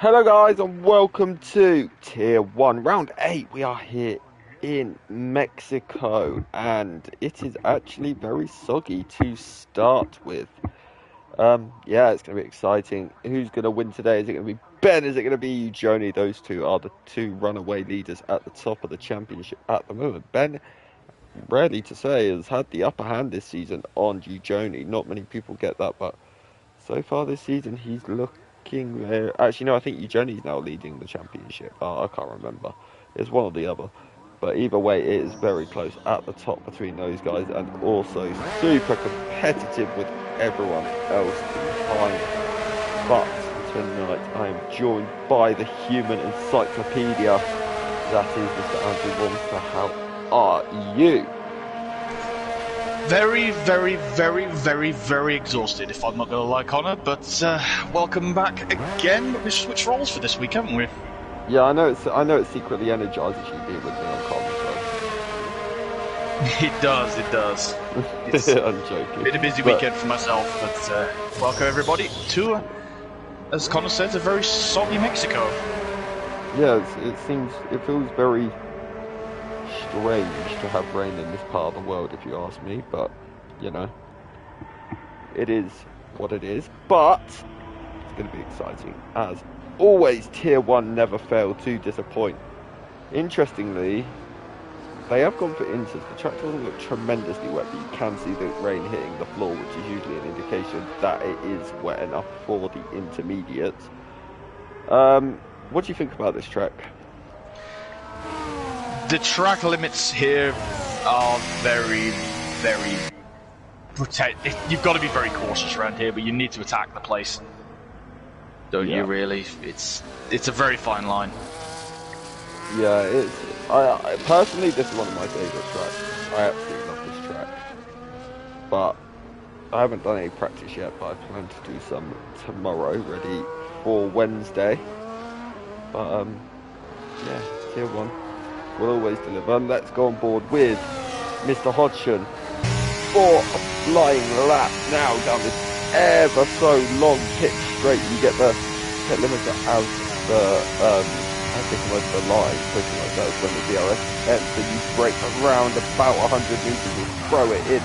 Hello guys and welcome to Tier 1 Round 8. We are here in Mexico and it is actually very soggy to start with. Yeah, it's going to be exciting. Who's going to win today? Is it going to be Ben? Is it going to be Joni? Those two are the two runaway leaders at the top of the championship at the moment. Ben, rarely to say, has had the upper hand this season on Joni. Not many people get that, but so far this season, he's looking there. Actually, no, I think Eugeni's now leading the championship. I can't remember. It's one or the other. But either way, it is very close at the top between those guys and also super competitive with everyone else behind. But tonight, I am joined by the human encyclopedia. That is Mr. Andrew Monster. How are you? Very, very, very, very, very exhausted, if I'm not going to lie, Connor, but welcome back again. We've switched roles for this week, haven't we? Yeah, I know it secretly energizes you being with me on comm, so. It does. It's I'm joking. been a busy weekend for myself, but welcome everybody to, as Connor says, a very soggy Mexico. Yeah, it feels very strange to have rain in this part of the world, if you ask me, but you know, it is what it is. But it's going to be exciting as always. Tier 1 never fail to disappoint. Interestingly, they have gone for inters. The track doesn't look tremendously wet, but you can see the rain hitting the floor, which is usually an indication that it is wet enough for the intermediates. What do you think about this track? The track limits here are very, very protected. You've got to be very cautious around here, but you need to attack the place, don't you? Really, it's a very fine line. Yeah, I personally, this is one of my favourite tracks. I absolutely love this track, but I haven't done any practice yet. But I plan to do some tomorrow, ready for Wednesday. But yeah, Tier 1 will always deliver. Let's go on board with Mr. Hodgson for a flying lap now down this ever so long pitch straight. You get the pit limiter as they come over the line, pushing like that when the DRS ends, and you brake around about 100 meters and throw it in.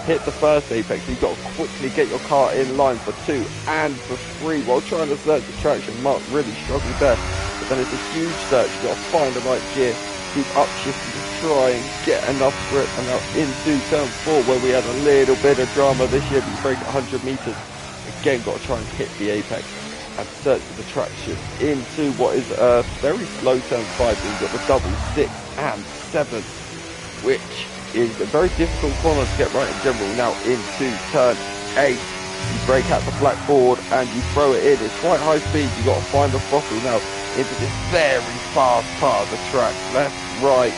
Hit the first apex, you've got to quickly get your car in line for 2 and for 3 while trying to search the traction. Mark really struggled there, but then it's a huge search. You've got to find the right gear, keep upshifting to try and get enough grip, and now into turn 4 where we had a little bit of drama this year, but you break 100 meters. Again, got to try and hit the apex and search for the traction into what is a very slow turn 5. You've got the double 6 and 7, which is a very difficult corner to get right in general. Now into turn 8, you break out the black board and you throw it in. It's quite high speed. You've got to find the throttle now into this very fast part of the track. Left, right,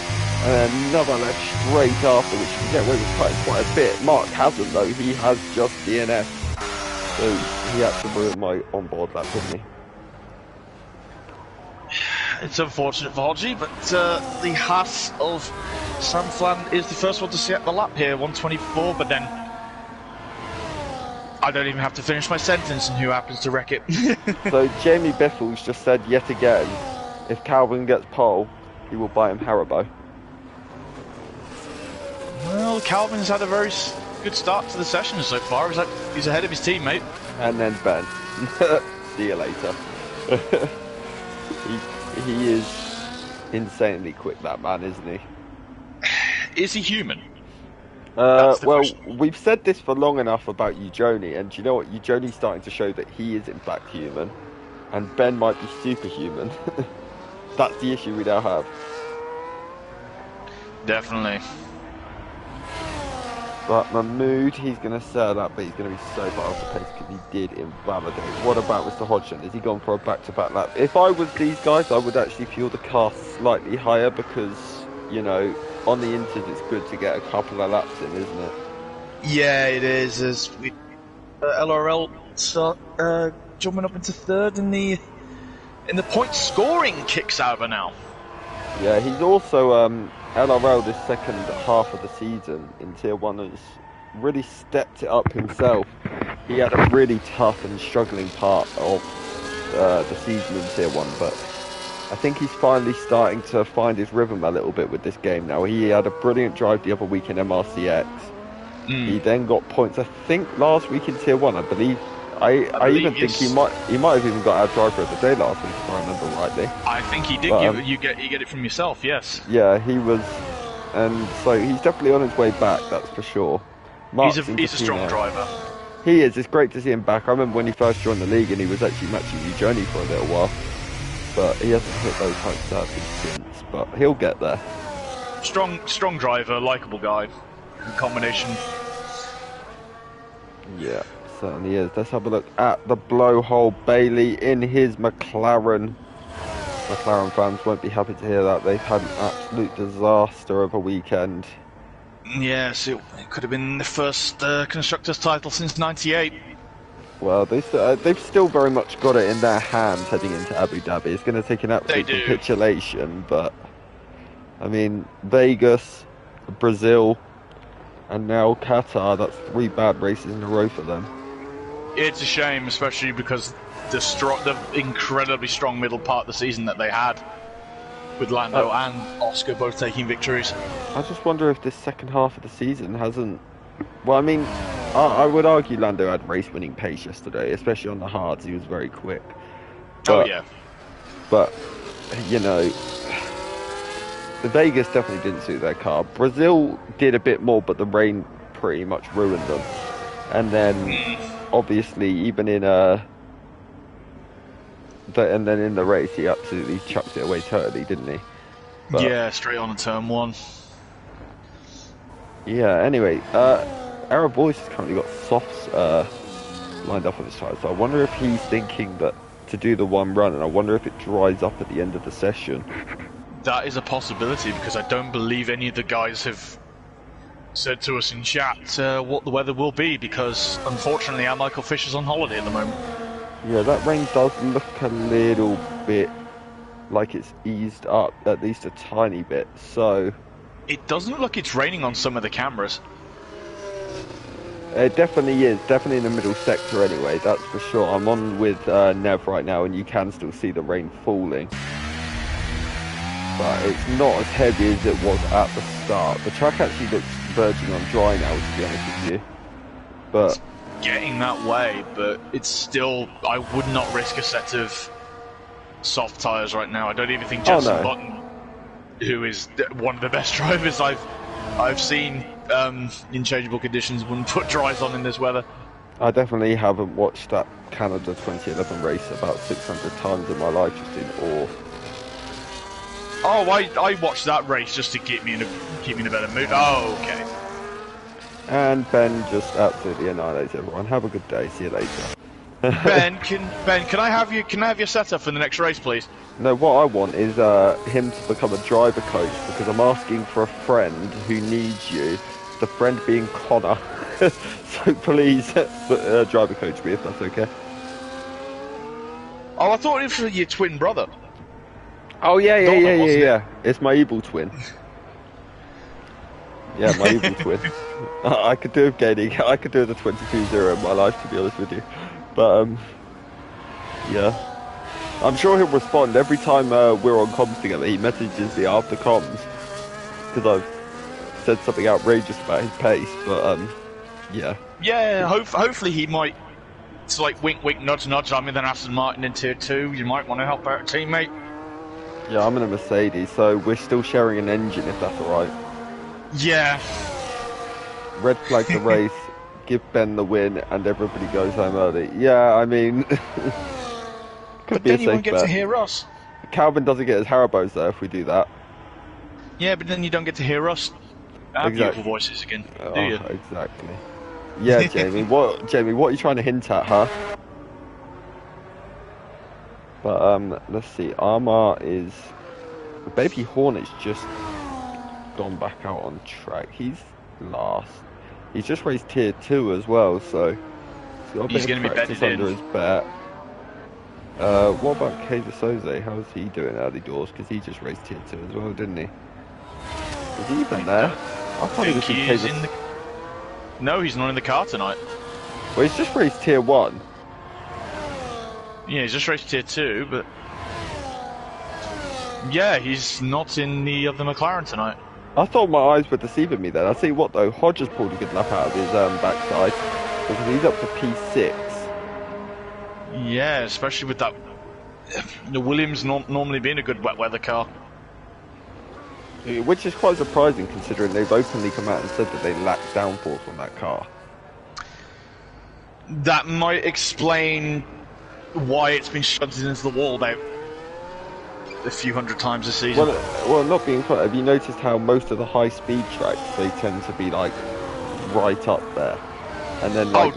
and another left straight after, which you can get away with quite a bit. Mark hasn't though. He has just DNF. So he had to ruin my onboard lap, didn't he? It's unfortunate for Hodgie, but the Haas of San Flan is the first one to set the lap here, 124, but then I don't even have to finish my sentence and who happens to wreck it. So Jamie Biffles just said yet again, if Calvin gets pole, he will buy him Haribo. Well, Calvin's had a very good start to the session so far. He's ahead of his teammate. And then Ben. See you later. He is insanely quick, that man, isn't he? Is he human? Well, question. We've said this for long enough about Eugeni, and do you know what? Eugeni's starting to show that he is in fact human, and Ben might be superhuman. That's the issue we now have. Definitely. But Mahmood, he's going to set up, but he's going to be so far off the pace because he did invalidate. What about Mr. Hodgson? Has he gone for a back-to-back lap? If I was these guys, I would actually fuel the car slightly higher because, you know, on the inters it's good to get a couple of laps in, isn't it? Yeah, it is. As we LRL start jumping up into third in the point scoring kicks over now. Yeah, he's also LRL this second half of the season in Tier 1 has really stepped it up himself. He had a really tough and struggling part of the season in Tier 1, but I think he's finally starting to find his rhythm a little bit with this game now. He had a brilliant drive the other week in MRCX. He then got points, I think, last week in Tier 1, I believe. I even think he might have even got our driver of the day last week, if I remember rightly. I think he did. But, you get it from yourself, yes. Yeah, he was, and so he's definitely on his way back. That's for sure. He's a strong driver. He is. It's great to see him back. I remember when he first joined the league, and he was actually matching New Journey for a little while, but he hasn't hit those heights out since. But he'll get there. Strong driver, likable guy. Combination. Yeah. Certainly is. Let's have a look at the blowhole. Bailey in his McLaren. McLaren fans won't be happy to hear that. They've had an absolute disaster of a weekend. Yes, it could have been the first Constructors title since '98. Well, they've still very much got it in their hands heading into Abu Dhabi. It's going to take an absolute capitulation, but I mean, Vegas, Brazil, and now Qatar, that's 3 bad races in a row for them. It's a shame, especially because the incredibly strong middle part of the season that they had, with Lando and Oscar both taking victories. I just wonder if this second half of the season hasn't... Well, I mean, I would argue Lando had race-winning pace yesterday, especially on the hards. He was very quick. But, yeah. But, you know, the Vegas definitely didn't suit their car. Brazil did a bit more, but the rain pretty much ruined them. And then... Obviously, even in and then in the race, he absolutely chucked it away totally, didn't he? But, yeah, straight on to turn 1. Yeah. Anyway, Arab Boys has currently got softs lined up on his side, so I wonder if he's thinking that to do the one run, and I wonder if it dries up at the end of the session. That is a possibility, because I don't believe any of the guys have said to us in chat what the weather will be, because unfortunately our Michael Fisher's on holiday at the moment. Yeah, that rain does look a little bit like it's eased up, at least a tiny bit, so... It doesn't look it's raining on some of the cameras. It definitely is, definitely in the middle sector anyway, that's for sure. I'm on with Nev right now and you can still see the rain falling. But it's not as heavy as it was at the start. The track actually looks verging on dry now, to be honest with you. But it's getting that way, but it's still... I would not risk a set of soft tyres right now. I don't even think Jenson Button, who is one of the best drivers I've seen in changeable conditions, wouldn't put dries on in this weather. I definitely haven't watched that Canada 2011 race about 600 times in my life, just in awe. Oh, I watched that race just to keep me in a better mood. Oh, okay. And Ben just absolutely annihilates everyone. Have a good day. See you later. Ben, can I have your setup for the next race, please? No, what I want is him to become a driver coach, because I'm asking for a friend who needs you. The friend being Connor. So please, driver coach me if that's okay. Oh, I thought it was for your twin brother. Oh yeah. It's my evil twin. Yeah, my evil twin. I could do with gaining. I could do the 22-0 in my life, to be honest with you. But yeah, I'm sure he'll respond every time we're on comms together. He messages me after comms because I've said something outrageous about his pace. But yeah. Yeah, hopefully he might. It's like wink, wink, nudge, nudge. I'm in an Aston Martin in Tier 2. You might want to help out a teammate. Yeah, I'm in a Mercedes, so we're still sharing an engine, if that's alright. Yeah. Red flag the race, give Ben the win, and everybody goes home early. Yeah, I mean... but then you won't get to hear us. Calvin doesn't get his Haribos, though, if we do that. Yeah, but then you don't get to hear us. Our beautiful voices again, do you? Exactly. Yeah, Jamie, what are you trying to hint at, huh? But let's see. Armar is Baby Hornet's just gone back out on track. He's last. He's just raced Tier 2 as well, so he's going to be bedded under his bet. What about Kaiser Soze? How's he doing early doors? Because he just raced Tier 2 as well, didn't he? Is he even there? I thought he was in Kaiser. No, he's not in the car tonight. Well, he's just raced Tier 1. Yeah, he's just raced tier 2, but yeah, he's not in the other McLaren tonight. I thought my eyes were deceiving me then. I see what though, Hodges pulled a good lap out of his backside because he's up to P6. Yeah, especially with that. The Williams normally being a good wet weather car. Which is quite surprising considering they've openly come out and said that they lack downforce on that car. That might explain why it's been shunted into the wall about a few hundred times this season. Well, not being funny, have you noticed how most of the high-speed tracks, they tend to be, like, right up there? And then, like,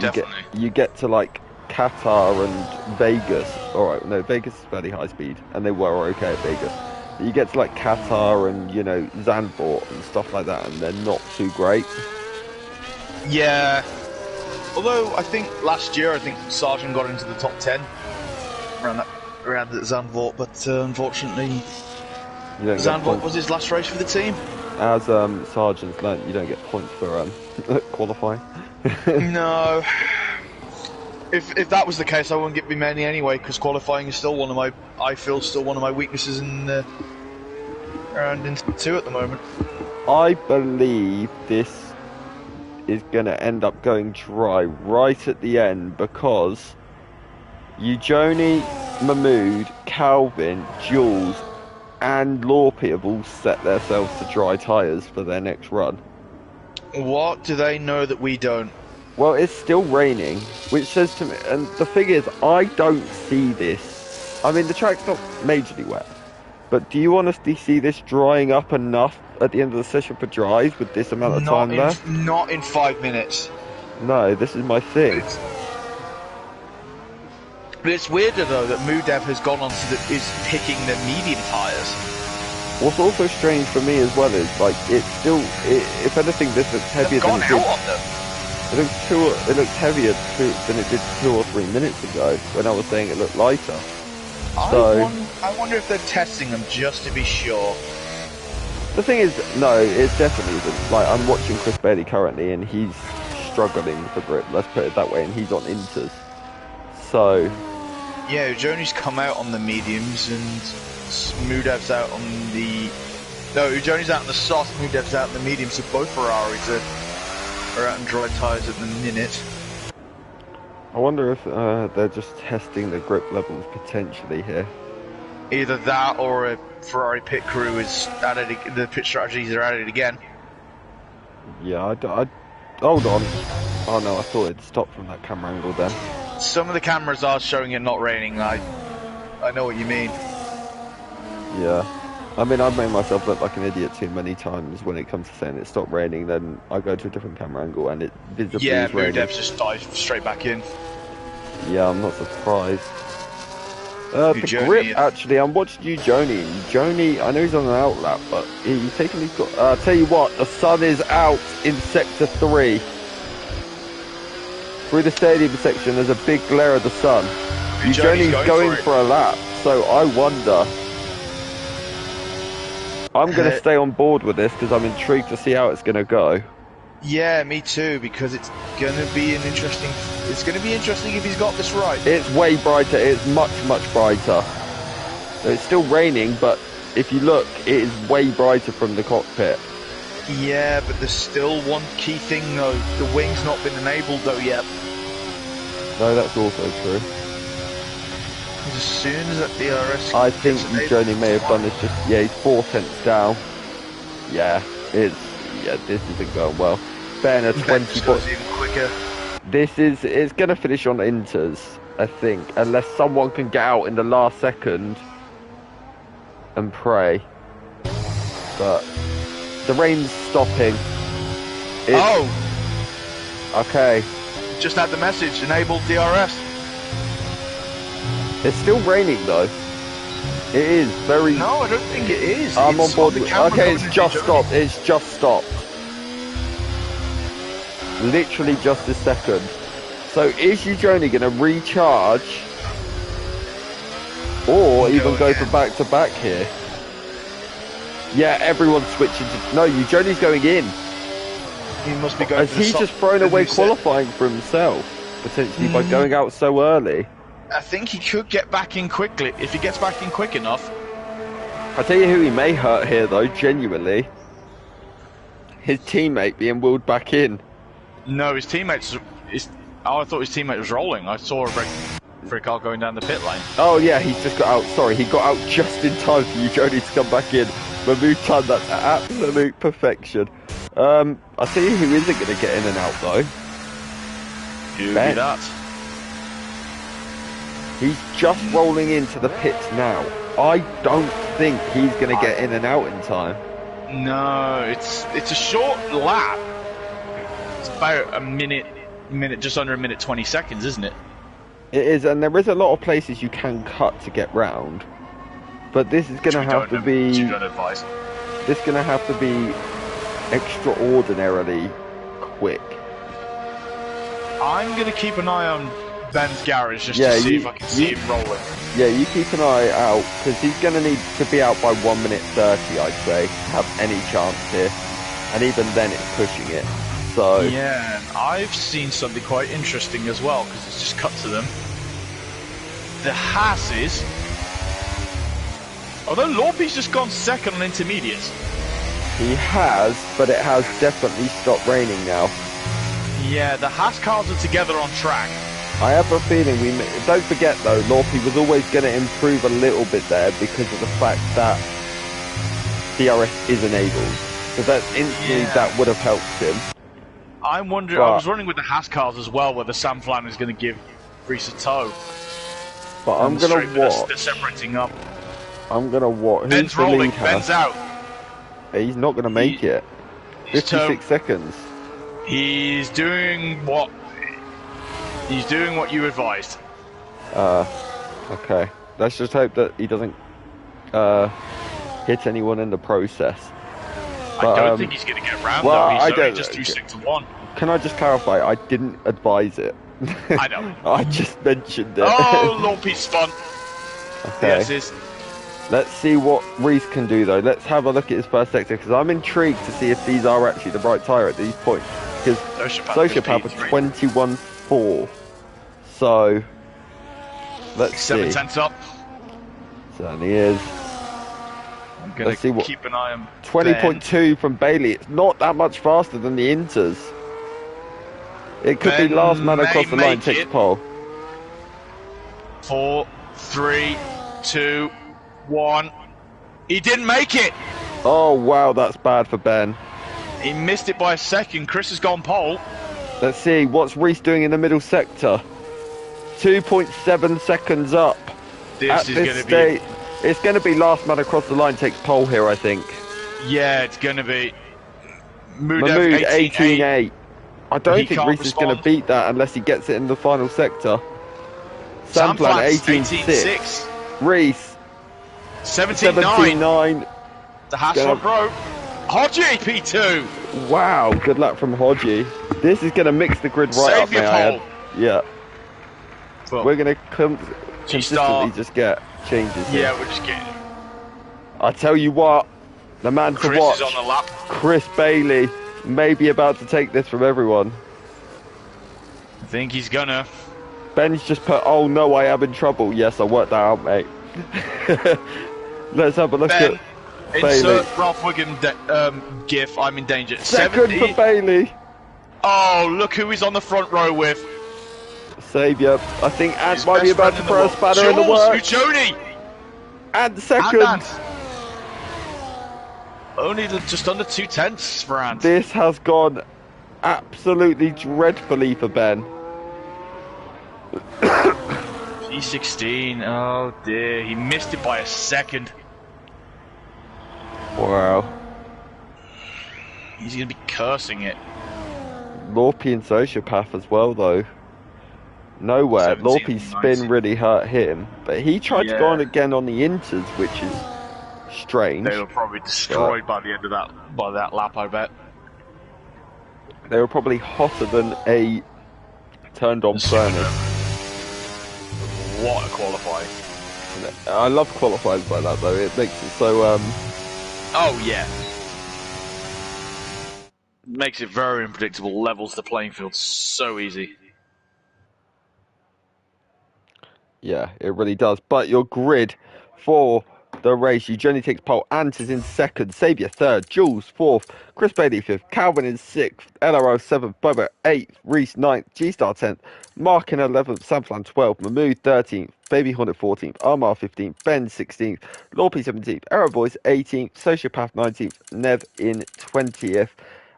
you get to, like, Qatar and Vegas. Alright, no, Vegas is fairly high-speed, and they were okay at Vegas. But you get to, like, Qatar and, you know, Zandvoort and stuff like that, and they're not too great. Yeah. Although, I think last year, Sargent got into the top 10 around at Zandvoort, but unfortunately, Zandvoort was his last race for the team. As Sargent's learnt, you don't get points for qualifying. No. If that was the case, I wouldn't get me many anyway, because qualifying is still one of my weaknesses in around into 2 at the moment. I believe this is going to end up going dry right at the end because Eugenie, Mahmood, Calvin, Jules and Lorpy have all set themselves to dry tyres for their next run. What do they know that we don't? Well, it's still raining, which says to me, and the thing is, I don't see this. I mean, the track's not majorly wet, but do you honestly see this drying up enough at the end of the session for dries with this amount of time left? Not in 5 minutes. No, this is my thing. But it's weirder though that Mudev has gone on to is picking the medium tyres. What's also strange for me as well is like it's still, if anything, this looks heavier than it did. It looks heavier than it did 2 or 3 minutes ago when I was saying it looked lighter. I wonder if they're testing them just to be sure. The thing is, no, it definitely isn't. Like, I'm watching Chris Bailey currently, and he's struggling for grip, let's put it that way, and he's on inters. So... yeah, Joni's come out on the mediums, and Mudev's out on the... No, Joni's out on the soft, Mudev's out on the mediums, so both Ferraris are out on dry tyres at the minute. I wonder if they're just testing the grip levels potentially here. Either that or a Ferrari pit crew is added, the pit strategies are added again. Yeah, I hold on. Oh no, I thought it'd stopped from that camera angle then. Some of the cameras are showing it not raining. I know what you mean. Yeah. I mean, I've made myself look like an idiot too many times when it comes to saying it stopped raining, then I go to a different camera angle and it visibly is raining. Yeah, Mudev's just dived straight back in. Yeah, I'm not surprised. The grip, actually, I'm watching Eugenie. Eugenie, I know he's on an outlap, but he's taking his... I'll tell you what, the sun is out in Sector 3. Through the stadium section, there's a big glare of the sun. Eugenie's going for a lap, so I wonder... I'm going to stay on board with this because I'm intrigued to see how it's going to go. Yeah, me too, because it's going to be interesting if he's got this right. It's way brighter. It's much, much brighter. It's still raining, but if you look, it is way brighter from the cockpit. Yeah, but there's still one key thing, though. The wing's not been enabled, though, yet. No, that's also true. As soon as that DRS... I think Eugenie may have done this just... Yeah, he's 4 tenths down. Yeah, this isn't going well. Better 20 points. Even quicker. It's going to finish on inters, I think, unless someone can get out in the last second and pray. But the rain's stopping. Okay. Just had the message, enabled DRS. It's still raining though. It is very... No, I don't think it is. I'm on board. Okay, it's just stopped. It's just stopped. Literally just a second. So is Eugenie going to recharge? Or even go for back-to-back here? Yeah, everyone's switching to... No, Eugenie's going in. He must be going Has he just thrown away qualifying for himself? Potentially by going out so early? I think he could get back in quickly if he gets back in quick enough. I'll tell you who he may hurt here, though, genuinely. His teammate being wheeled back in. No, his teammates. Oh, I thought his teammate was rolling. I saw a red car going down the pit lane. Oh, yeah, he's just got out. Sorry, he got out just in time for you, Jody, to come back in. Mahmood done that to absolute perfection. I'll tell you who isn't going to get in and out, though. Who would be that? He's just rolling into the pits now. I don't think he's going to get in and out in time. No, it's a short lap. It's about a minute, just under a minute 20 seconds, isn't it? It is, and there is a lot of places you can cut to get round. But this is going to have to be... You don't advise. This is going to have to be extraordinarily quick. I'm going to keep an eye on Ben's garage just to see if I can see him rolling. Yeah, you keep an eye out, because he's going to need to be out by 1 minute 30, I'd say, to have any chance here. And even then it's pushing it. So yeah, and I've seen something quite interesting as well, because it's just cut to them. The Haas's, although Lorpe's just gone second on intermediates. He has, but it has definitely stopped raining now. Yeah, the Haas cars are together on track. I have a feeling don't forget though, Lorpe was always going to improve a little bit there because of the fact that DRS is enabled. So that instantly that would have helped him. I was wondering with the Haas cars as well, whether Sam Flan is going to give Prix a tow. But I'm going to watch. They're separating up. I'm going to watch. Ben's rolling. Ben's out. He's not going to make it. 56 seconds. He's doing what you advised. Okay. Let's just hope that he doesn't hit anyone in the process. But, I don't think he's going to get round well, though. He's only just through 6-1. Can I just clarify? I didn't advise it. I know. I just mentioned it. Oh, Lorpe's spun. Okay. Yes, Let's see what Reese can do though. Let's have a look at his first sector because I'm intrigued to see if these are actually the right tyre at these points. Because Sociopath was 21.4. So let's see. 7/10 up. Certainly is. I'm going to keep an eye on 20.2 from Bailey. It's not that much faster than the Inters. It could be last man across the line takes pole. 4, 3, 2, 1. He didn't make it. Oh wow, that's bad for Ben. He missed it by a second. Chris has gone pole. Let's see what's Reese doing in the middle sector. 2.7 seconds up. This is going to be. It's going to be last man across the line takes pole here, I think. Yeah, it's going to be. Mahmood 18.8. I don't think Reese is going to beat that unless he gets it in the final sector. Samplan 18.6. Reese 17.9. The Haas front row. Hodgie P2. Wow, good luck from Hodgie. This is going to mix the grid right up, may I add. Yeah. Well, we're going to consistently just get changes here. Yeah, we're just getting. I tell you what, the man to watch, is on the lap. Chris Bailey, may be about to take this from everyone. I think he's gonna. Ben's just put, oh no, I am in trouble. Yes, I worked that out, mate. Let's have a look at Bailey. Insert Ralph Wiggum gif, I'm in danger. Second for Bailey. Oh, look who he's on the front row with. Saviour. I think Ant might be about to throw a spanner in the works. Jody. Ant second. Only just under 2/10 for Ant. This has gone absolutely dreadfully for Ben. P16. Oh dear, he missed it by a second. Wow. He's going to be cursing it. Lorpe and Sociopath as well, though. Nowhere. Lorpe's spin really hurt him, but he tried to go on again on the Inters, which is strange. They were probably destroyed by the end of that lap, I bet. They were probably hotter than a turned-on furnace. What a qualifying! I love qualifiers like that, though. It makes it so. Oh yeah. Makes it very unpredictable. Levels the playing field so easy. Yeah, it really does. But your grid for the race, Journey takes pole, Ant is in second, Saviour third, Jules fourth, Chris Bailey fifth, Calvin in sixth, LRO seventh, Bubba eighth, Reese ninth, G-Star 10th, Mark in 11th, Samflan 12th, Mahmood 13th, Baby Hornet 14th, Armar 15th, Ben 16th, Lorpy 17th, Arrow Boys 18th, Sociopath 19th, Nev in 20th.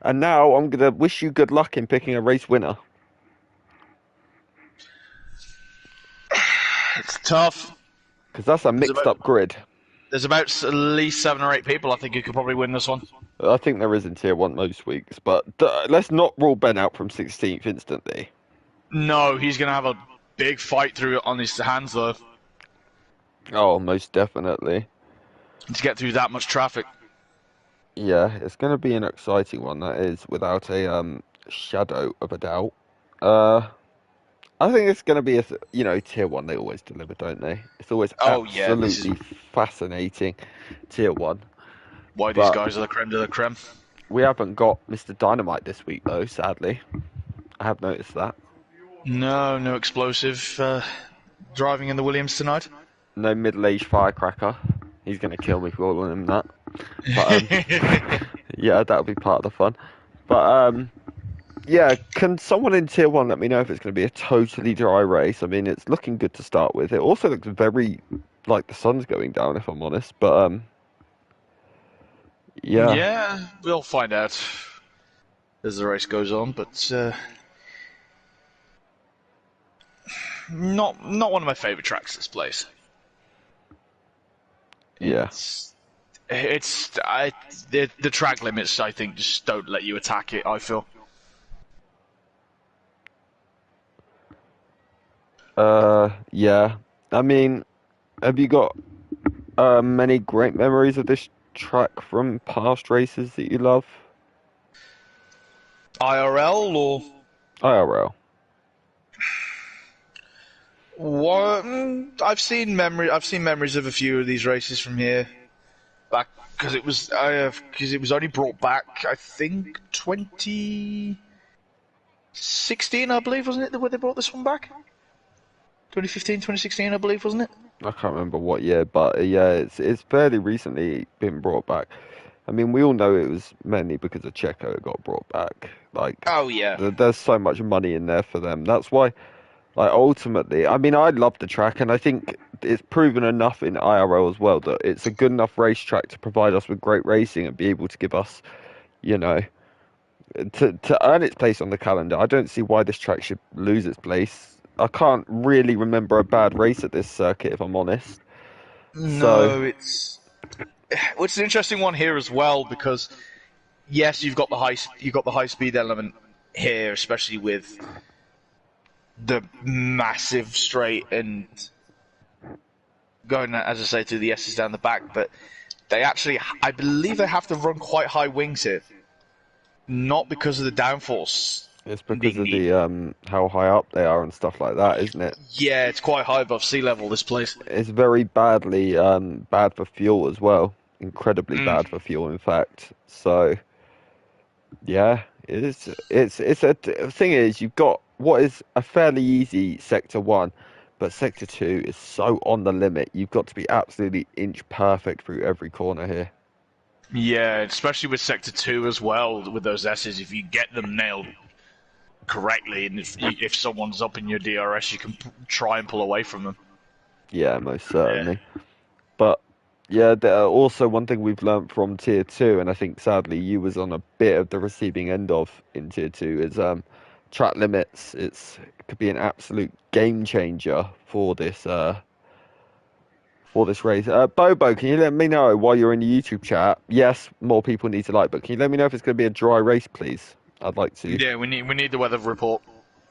And now I'm going to wish you good luck in picking a race winner. It's tough. Because that's a mixed up grid. There's about at least 7 or 8 people I think who could probably win this one. I think there is in Tier 1 most weeks, but let's not rule Ben out from 16th instantly. No, he's going to have a big fight through it on his hands, though. Oh, most definitely. To get through that much traffic. Yeah, it's going to be an exciting one, that is, without a shadow of a doubt. I think it's going to be Tier 1, they always deliver, don't they? It's always absolutely fascinating, Tier 1. Why these guys are the creme de la creme. We haven't got Mr. Dynamite this week, though, sadly. I have noticed that. No explosive driving in the Williams tonight. No middle-aged firecracker. He's going to kill me for calling him that. But, yeah, that'll be part of the fun. But, yeah, can someone in Tier 1 let me know if it's going to be a totally dry race? I mean, it's looking good to start with. It also looks very like the sun's going down, if I'm honest. But, yeah. Yeah, we'll find out as the race goes on. But not one of my favourite tracks, this place. Yeah. The track limits, I think, just don't let you attack it, I feel. Yeah. I mean, have you got many great memories of this track from past races that you love? IRL or IRL? I've seen memories of a few of these races from here, back because it was only brought back, I think, 2016, I believe, wasn't it? Where they brought this one back? 2015, 2016, I believe, wasn't it? I can't remember what year, but yeah, it's fairly recently been brought back. I mean, we all know it was mainly because of Checo it got brought back. Like, oh yeah, there's so much money in there for them. That's why, like, ultimately, I mean, I love the track, and I think it's proven enough in IRL as well that it's a good enough racetrack to provide us with great racing and be able to give us, to earn its place on the calendar. I don't see why this track should lose its place. I can't really remember a bad race at this circuit, if I'm honest. No, it's an interesting one here as well because yes, you've got the high speed element here, especially with the massive straight and going, as I say, to the S's down the back. But they actually, I believe, they have to run quite high wings here, not because of the downforce. It's because of the how high up they are and stuff like that, isn't it? Yeah, it's quite high above sea level, this place. It's very badly bad for fuel as well. Incredibly bad for fuel, in fact. So, yeah, it's a thing is you've got what is a fairly easy Sector 1, but Sector 2 is so on the limit. You've got to be absolutely inch perfect through every corner here. Yeah, especially with Sector 2 as well, with those S's, if you get them nailed correctly, and if someone's up in your DRS, you can try and pull away from them. Yeah, most certainly. Yeah. But yeah, also one thing we've learned from Tier 2, and I think sadly you was on a bit of the receiving end of in Tier 2, is track limits. It could be an absolute game changer for this race. Bobo, can you let me know while you're in the YouTube chat? Yes, more people need to like, but can you let me know if it's going to be a dry race, please? I'd like to. Yeah, we need the weather report.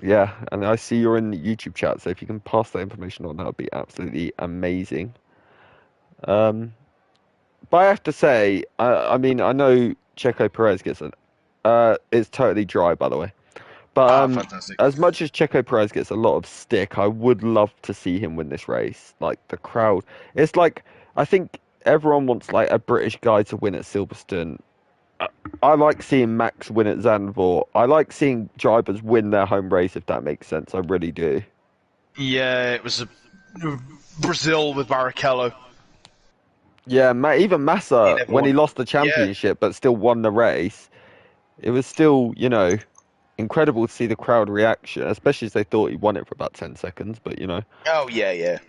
Yeah, and I see you're in the YouTube chat, so if you can pass that information on, that would be absolutely amazing. But I have to say, I mean, I know Checo Perez gets it's totally dry, by the way. But fantastic. As much as Checo Perez gets a lot of stick, I would love to see him win this race. Like, the crowd, it's like, I think everyone wants like a British guy to win at Silverstone. I like seeing Max win at Zandvoort. I like seeing drivers win their home race, if that makes sense. I really do. Yeah, it was Brazil with Barrichello. Yeah, even Massa, when he lost the championship but still won the race, it was still, you know, incredible to see the crowd reaction, especially as they thought he won it for about 10 seconds, but, you know. Oh, yeah.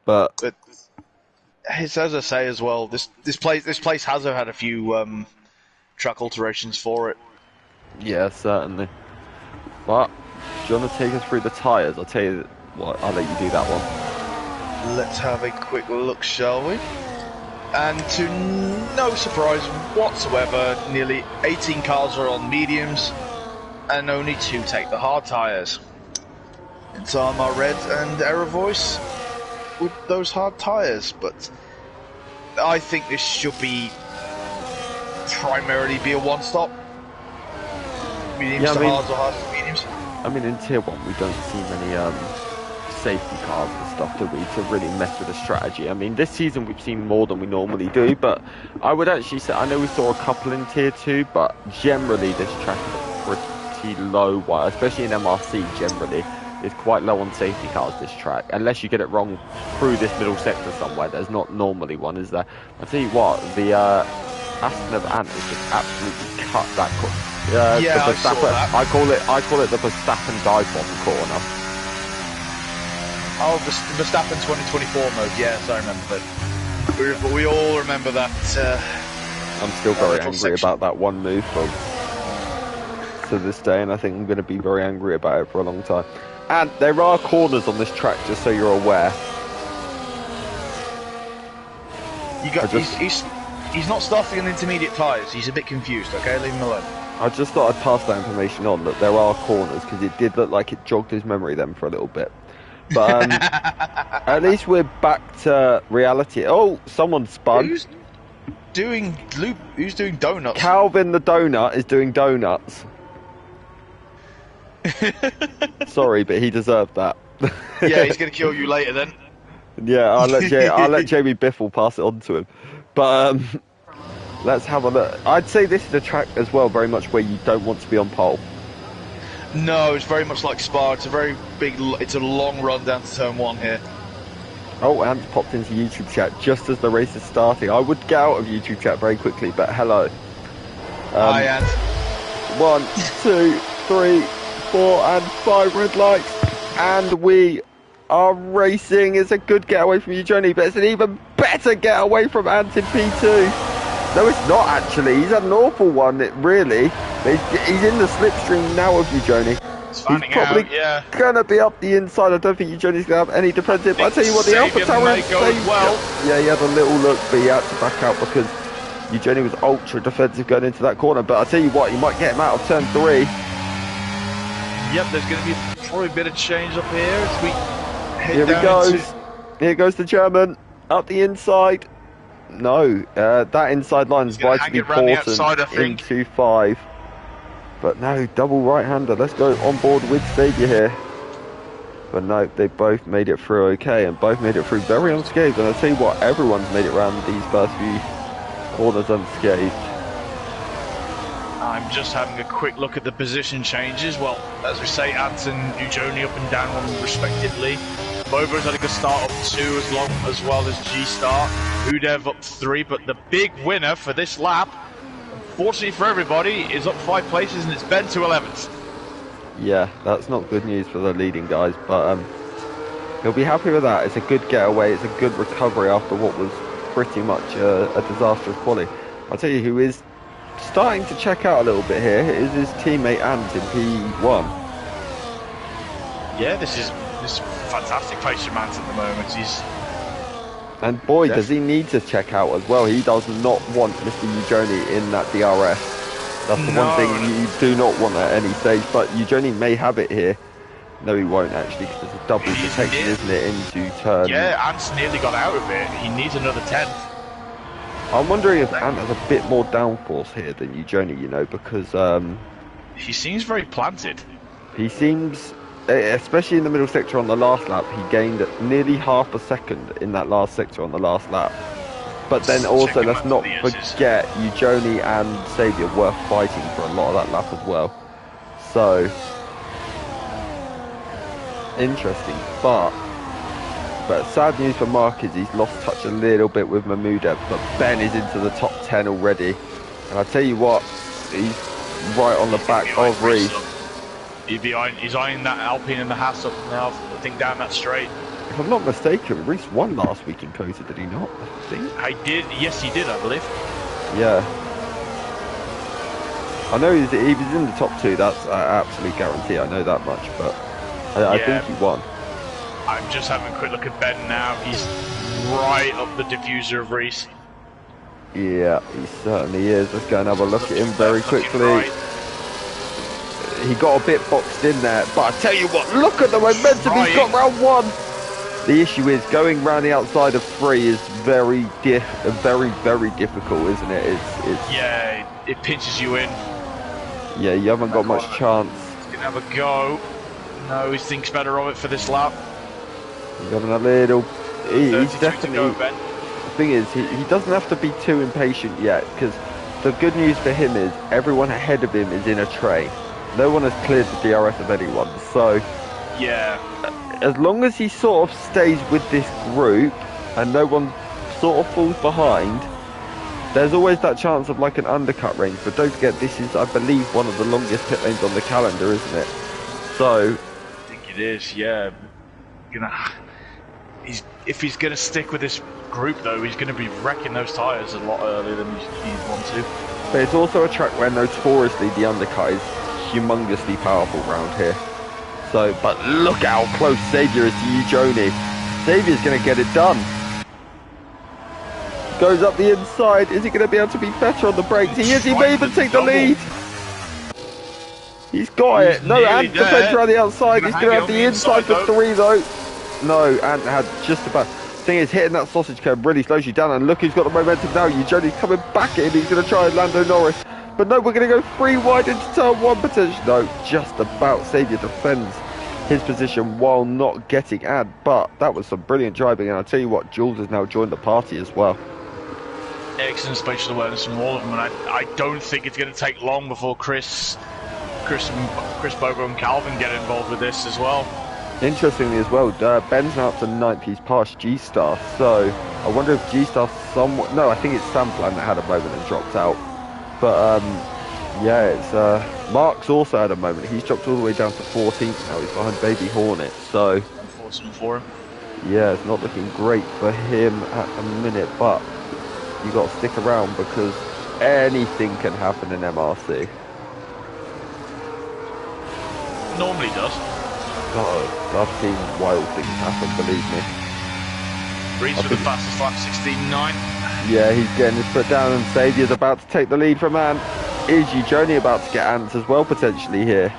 But it's, as I say as well, this place has had a few track alterations for it. yeah, certainly. But do you want to take us through the tyres? I'll tell you what, I'll let you do that one. Let's have a quick look, shall we? And to no surprise whatsoever, nearly 18 cars are on mediums, and only 2 take the hard tyres. It's Armar Red and Error Voice with those hard tyres, but I think this should primarily be a one-stop. Mediums to hards or hards to mediums. I mean, in Tier 1 we don't see many safety cars and stuff, do we, to really mess with the strategy. I mean, this season we've seen more than we normally do, but I would actually say, I know we saw a couple in Tier 2, but generally this track is pretty low, especially in MRC generally. It's quite low on safety cars, this track. Unless you get it wrong through this middle sector somewhere, there's not normally one, is there? I'll tell you what, the Aston of Ant has just absolutely cut that corner. Yeah, I saw that. I call it the Verstappen dive bomb corner. Oh, the Verstappen 2024 mode, yes, I remember that. We all remember that. I'm still very angry about that one move to this day, and I think I'm going to be very angry about it for a long time. And there are corners on this track, just so you're aware. He's not starting on intermediate tyres. He's a bit confused, okay? Leave him alone. I just thought I'd pass that information on, that there are corners, because it did look like it jogged his memory then for a little bit. But at least we're back to reality. Oh, someone spun. Who's doing donuts? Calvin the Donut is doing donuts. Sorry, but he deserved that. Yeah, he's going to kill you later then. Yeah, I'll let Jamie Biffle pass it on to him. But let's have a look. I'd say this is a track as well, very much where you don't want to be on pole. No, it's very much like Spa. It's a long run down to turn 1 here. Oh, Ant popped into YouTube chat just as the race is starting. I would get out of YouTube chat very quickly, but hello. Hi, Ant. 1, 2, 3, 4, and 5 red lights, and we are racing. It's a good getaway from you, Johnny, but it's an even better getaway from Ant in P2. No, it's not actually. He's had an awful one, really. He's in the slipstream now of you, Joni. He's probably going to be up the inside. I don't think you, Joni's going to have any defensive. I'll tell you what, the Alpha Tower is well. Yeah, he had a little look, but he had to back out because Eugenie was ultra defensive going into that corner. But I'll tell you what, you might get him out of turn 3. Yep, there's going to be probably a bit of change up here as we head Here down he goes. Here goes the German. Up the inside. No, that inside line is vitally important into 5. But no, double right-hander. Let's go on board with Xavier here. But no, they both made it through okay, and both made it through very unscathed. And I'll tell you what, everyone's made it around these first few corners unscathed. I'm just having a quick look at the position changes. Well, as we say, Ant and Eugenie up and down 1 respectively. Bovo's had a good start up 2 as well as G-Star. Udev up 3, but the big winner for this lap, unfortunately for everybody, is up 5 places, and it's Ben to 11th. Yeah, that's not good news for the leading guys, but he'll be happy with that. It's a good getaway, it's a good recovery after what was pretty much a disastrous quali. I'll tell you who is starting to check out a little bit here is his teammate Ant in P1. Yeah, this is fantastic place for Ant at the moment. And boy, does he need to check out as well. He does not want Mr. Eugenie in that DRS. That's the one thing you do not want at any stage, but Eugenie may have it here. No, he won't actually, because there's a double protection, isn't it, into turn. Yeah, Ant's nearly got out of it. He needs another 10th. I'm wondering if Ant has a bit more downforce here than Eugenie, you know, because he seems very planted. He seems, especially in the middle sector on the last lap, he gained nearly half a second in that last sector on the last lap. But then also, let's not forget, Eugenie and Xavier were fighting for a lot of that lap as well. So, interesting. But But sad news for Mark is he's lost touch a little bit with Mahmuda, but Ben is into the top 10 already. And I tell you what, he's right on the back of Reese. He's eyeing that Alpine and the Haas up now, I think down that straight. If I'm not mistaken, Reese won last week in Kota, did he not? I think. I did, yes he did, I believe. Yeah. I know he was in the top 2, that's an absolute guarantee, I know that much, but I think he won. I'm just having a quick look at Ben now, he's right up the diffuser of Reese. Yeah, he certainly is. Let's go and have a look at him very quickly. Right. He got a bit boxed in there, but I tell you what, look at the momentum he's got round 1. The issue is going round the outside of 3 is very difficult, isn't it? It's yeah, it pinches you in. Yeah, you haven't got much chance. He's gonna have a go. No, he thinks better of it for this lap. He's having a little. He's definitely. Go, Ben. The thing is, he doesn't have to be too impatient yet, because the good news for him is everyone ahead of him is in a train. No one has cleared the DRS of anyone, so yeah. As long as he sort of stays with this group and no one sort of falls behind, there's always that chance of like an undercut range. But don't forget, this is, I believe, one of the longest pit lanes on the calendar, isn't it? So I think it is, yeah. If he's gonna stick with this group though, he's gonna be wrecking those tyres a lot earlier than he'd want to. But it's also a track where notoriously the undercut is humongously powerful round here. So, but look how close Xavier is to Eugeni. Xavier's going to get it done. Goes up the inside. Is he going to be able to be better on the brakes? He is. He may even take the lead. He's got it. No, Ant defends around the outside. He's going to have the inside for 3 though. No, Ant had just about. Thing is, hitting that sausage curb really slows you down. And look who's got the momentum now. Eugeni's coming back in. He's going to try Lando Norris. But no, we're going to go 3 wide into turn 1 potentially. No, just about. Xavier defends his position while not getting ad. But that was some brilliant driving. And I'll tell you what, Jules has now joined the party as well. Excellent spatial awareness from all of them. And I don't think it's going to take long before Chris, Bobo and Calvin get involved with this as well. Interestingly as well, Ben's now up to 9th. He's past G-Star. So I wonder if G-Star somewhat... No, I think it's Samplan that had a moment and dropped out. But yeah, it's Mark's also had a moment. He's dropped all the way down to 14th now. He's behind Baby Hornet. So unfortunate for him. Yeah, it's not looking great for him at the minute. But you got to stick around because anything can happen in MRC. Normally does. God, I've seen wild things happen. Believe me. Reese with the fastest lap, 16.9. Yeah, he's getting his foot down and Xavier's about to take the lead from Ant. Is Eugeni about to get Ant as well potentially here?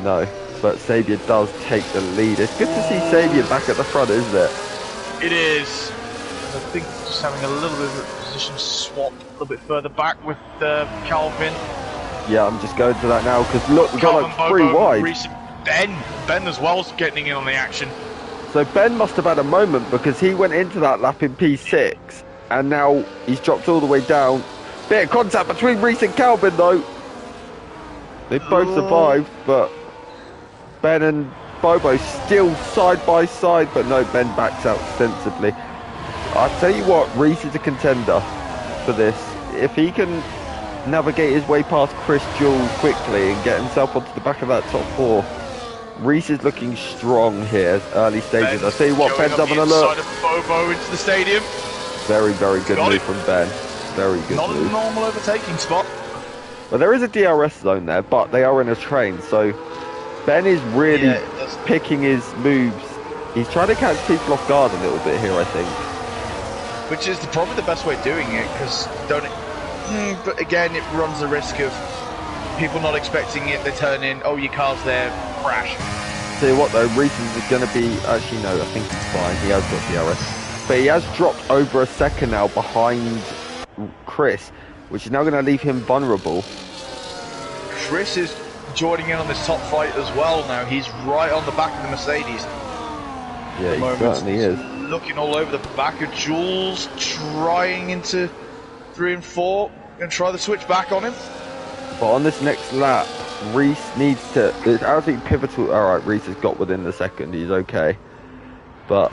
No, but Xavier does take the lead. It's good to see Xavier back at the front, isn't it? It is. I think just having a little bit of a position swap a little bit further back with Calvin. Yeah, I'm just going to that now because look, we've got like 3 wide. Reese, Ben as well is getting in on the action. So Ben must have had a moment because he went into that lap in P6 and now he's dropped all the way down. Bit of contact between Reese and Calvin though. They both survived, but Ben and Bobo still side by side, but no, Ben backs out sensibly. I'll tell you what, Reese is a contender for this. If he can navigate his way past Chris Jules quickly and get himself onto the back of that top 4, Reese is looking strong here, early stages. I'll tell you what, Ben's having a look. Of Bobo into the stadium. Very, very good move from Ben. Very good Not move. a normal overtaking spot. Well, there is a DRS zone there, but they are in a train, so Ben is really picking his moves. He's trying to catch people off guard a little bit here, I think. Which is probably the best way of doing it, because but again, it runs the risk of people not expecting it. They turn in, oh, your car's there, crash. Tell you what though, Reese is going to be, actually no, I think he's fine. He has got DRS, but he has dropped over a second now behind Chris, which is now going to leave him vulnerable. Chris is joining in on this top fight as well now. He's right on the back of the Mercedes. Yeah, he certainly is. Looking all over the back of Jules, trying into 3 and 4. Going to try the switch back on him. But on this next lap, Reese needs to, it's absolutely pivotal. Alright, Reese has got within the second, he's okay. but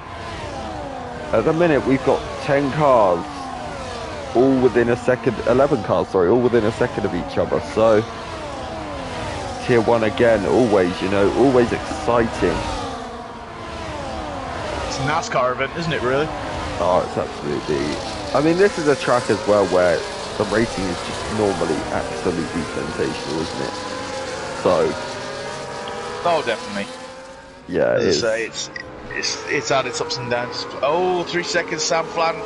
at the minute we've got 10 cars all within a second, 11 cars, sorry, all within a second of each other. So tier 1 again, always, you know, always exciting. It's a NASCAR event, isn't it, really? Oh, it's absolutely... I mean, this is a track as well where the racing is just normally absolutely sensational, isn't it? So... Oh, definitely. Yeah, it is. It's had its ups and downs. Oh, 3 seconds, Sam Flan.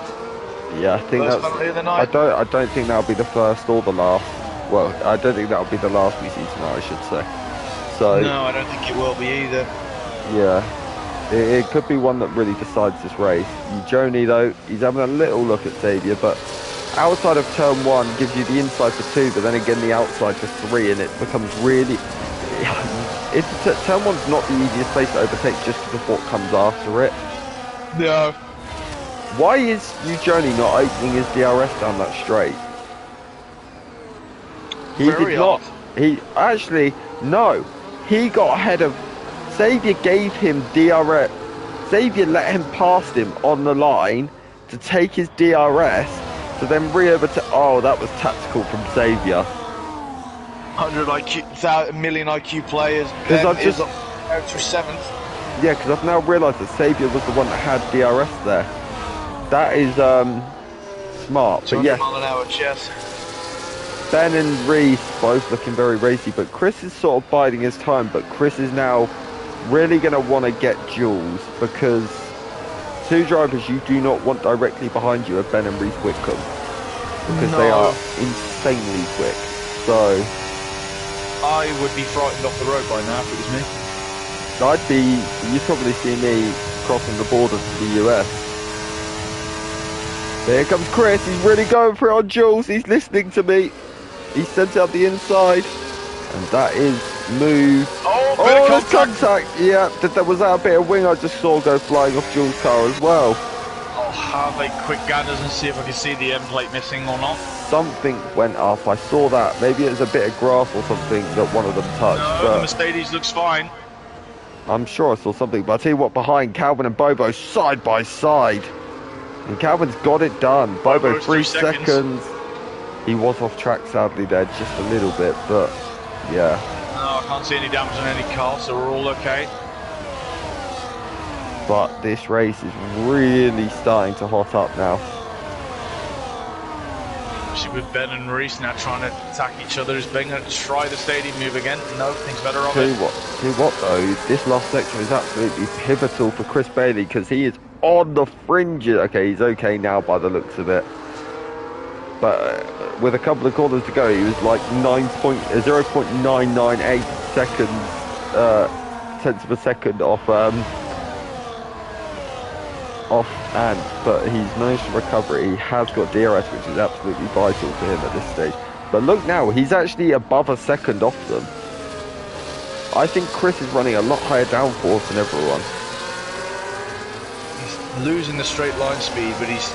Yeah, I think First that's... penalty of the night. I don't think that'll be the first or the last. Well, I don't think that'll be the last we see tonight, I should say. So... No, I don't think it will be either. Yeah. It could be one that really decides this race. Joni, though, he's having a little look at Xavier, but outside of turn 1 gives you the inside for 2, but then again the outside for 3, and it becomes really... turn 1's not the easiest place to overtake just because of what comes after it. No. Why is Joni not opening his DRS down that straight? He did not. He actually, no. He got ahead of... Xavier gave him DRS. Xavier let him past him on the line to take his DRS to then re-overtake. Oh, that was tactical from Xavier. 100 IQ, 1 million IQ players. Because I've just... out for 7th. Yeah, because I've now realised that Xavier was the one that had DRS there. That is smart. But yeah, mile an hour chess. Ben and Reese both looking very racy, but Chris is sort of biding his time. But Chris is now really going to want to get Jules, because 2 drivers you do not want directly behind you are Ben and Reese Whitcomb, because they are insanely quick. So I would be frightened off the road by now if it was me. you'd probably see me crossing the border to the US. There comes Chris, he's really going for it on Jules, he's listening to me. He sent out the inside, and that is move. Oh, there's contact. Yeah, was that a bit of wing I just saw go flying off Jules' car as well. I'll have a quick ganders and see if I can see the end plate missing or not. Something went up, I saw that. Maybe it was a bit of grass or something that one of them touched. No, the Mercedes looks fine. I'm sure I saw something, but I'll tell you what, behind Calvin and Bobo side by side. And Calvin's got it done. Bobo 3 seconds. He was off track sadly there, just a little bit, but yeah. No, I can't see any damage on any car, so we're all okay. But this race is really starting to hot up now. Especially with Ben and Reese now trying to attack each other. Is Ben going to try the stadium move again? No, thinks better of it. Tell you what though, this last section is absolutely pivotal for Chris Bailey, because he is on the fringes. Okay, he's okay now by the looks of it. But with a couple of corners to go, he was like 0.998 seconds, tenths of a second off and, but he's managed to recover it. He has got DRS, which is absolutely vital for him at this stage. But look now, he's actually above a second off them. I think Chris is running a lot higher downforce than everyone. He's losing the straight line speed, but he's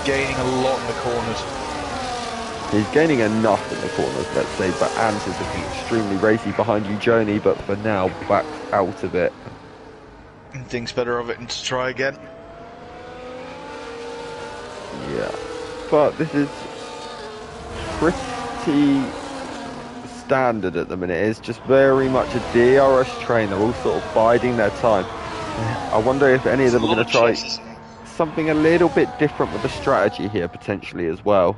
gaining a lot in the corners. He's gaining enough in the corners, let's say, but Ant is looking extremely racy behind you, Joni, but for now, back out of it. And thinks better of it and to try again. Yeah, but this is pretty standard at the minute. It's just very much a DRS train. They're all sort of biding their time. I wonder if any of them are going to try something a little bit different with the strategy here, potentially, as well.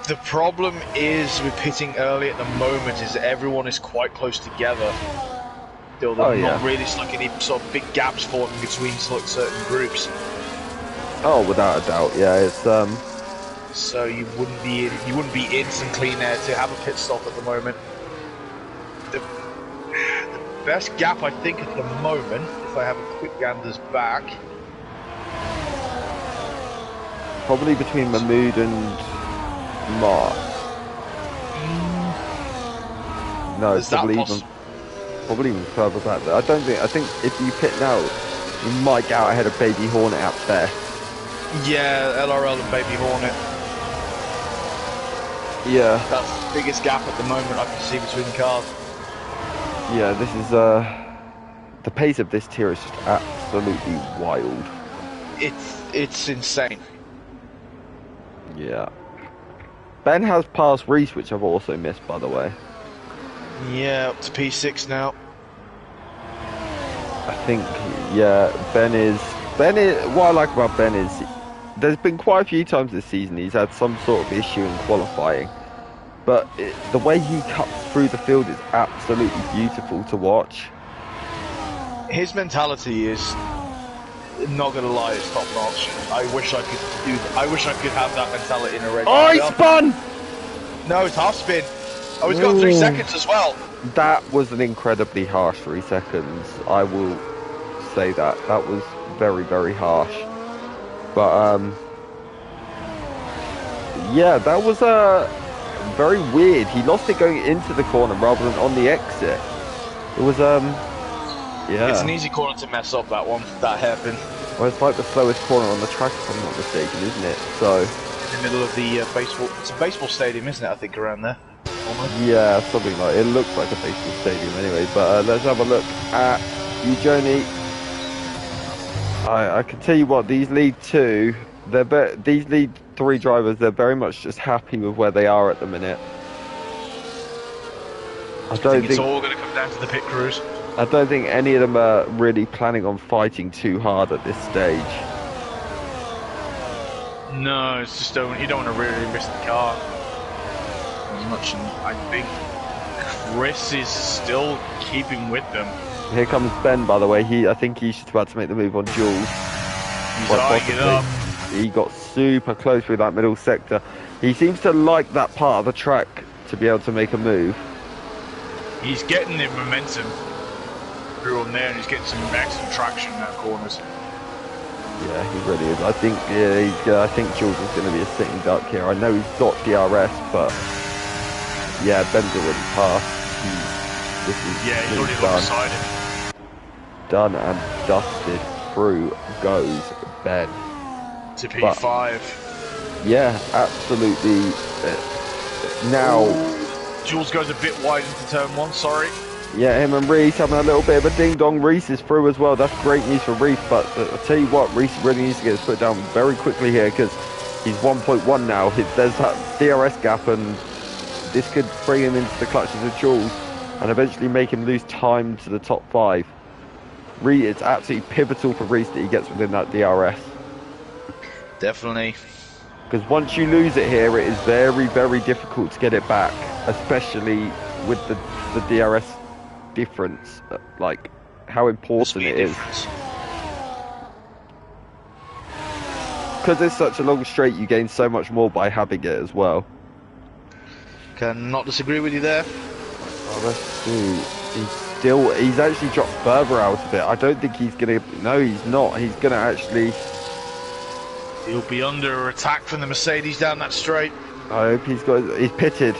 The problem is with pitting early at the moment is that everyone is quite close together. They're not really like any sort of big gaps forming between like certain groups. Oh, without a doubt, yeah. It's so you wouldn't be instant clean air to have a pit stop at the moment. The best gap I think at the moment, if I have a quick ganders back, probably between Mahmood and Mark. No, probably even further back. I think if you pit now, you might get out ahead of Baby Hornet out there. Yeah, LRL and Baby Hornet. Yeah. That's the biggest gap at the moment I can see between cars. Yeah, this is the pace of this tier is just absolutely wild. It's insane. Yeah. Ben has passed Reese, which I've also missed, by the way. Yeah, up to P6 now. I think, yeah, Ben is. What I like about Ben is, there's been quite a few times this season he's had some sort of issue in qualifying, but the way he cuts through the field is absolutely beautiful to watch. His mentality is, not gonna lie, it's top notch. I wish I could have that mentality in a race. Oh, he spun! No, it's half spin. Oh, he's got 3 seconds as well. That was an incredibly harsh 3 seconds. I will say that. That was very, very harsh. But, yeah, that was very weird. He lost it going into the corner rather than on the exit. It was, yeah. It's an easy corner to mess up, that one, that hairpin. Well, it's like the slowest corner on the track, if I'm not mistaken, isn't it? So, in the middle of the baseball, it's a baseball stadium, isn't it? I think around there. Almost. Yeah, something like it looks like a baseball stadium anyway. But let's have a look at Eugenie. I can tell you what, these lead two, these lead 3 drivers, they're very much just happy with where they are at the minute. I don't think it's all going to come down to the pit crews. I don't think any of them are really planning on fighting too hard at this stage. No, it's just you don't want to really miss the car as much. And I think Chris is still keeping with them. Here comes Ben, by the way. I think he's just about to make the move on Jules. He's eyeing it up. He got super close through that middle sector. He seems to like that part of the track to be able to make a move. He's getting the momentum through on there, and he's getting some excellent traction in that corners. Yeah, he really is. I think I think Jules is going to be a sitting duck here. I know he's got DRS, but yeah, Ben's already passed. He's already alongside him. Done and dusted. Through goes Ben. To P5. Yeah, absolutely. Now, Jules goes a bit wide into turn 1. Sorry. Yeah, him and Reese having a little bit of a ding-dong. Reese is through as well. That's great news for Reese, but I'll tell you what, Reese really needs to get his foot down very quickly here because he's 1.1 now. There's that DRS gap, and this could bring him into the clutches of Jules and eventually make him lose time to the top 5. It's absolutely pivotal for Reese that he gets within that DRS. Definitely. Because once you lose it here, it is very, very difficult to get it back, especially with the DRS difference, like how important it is. Because it's such a long straight, you gain so much more by having it as well. Cannot disagree with you there. Oh, let's see. He's actually dropped further out of it. I don't think he's gonna. No, he's not. He's gonna actually. He'll be under attack from the Mercedes down that straight. I hope he's pitted.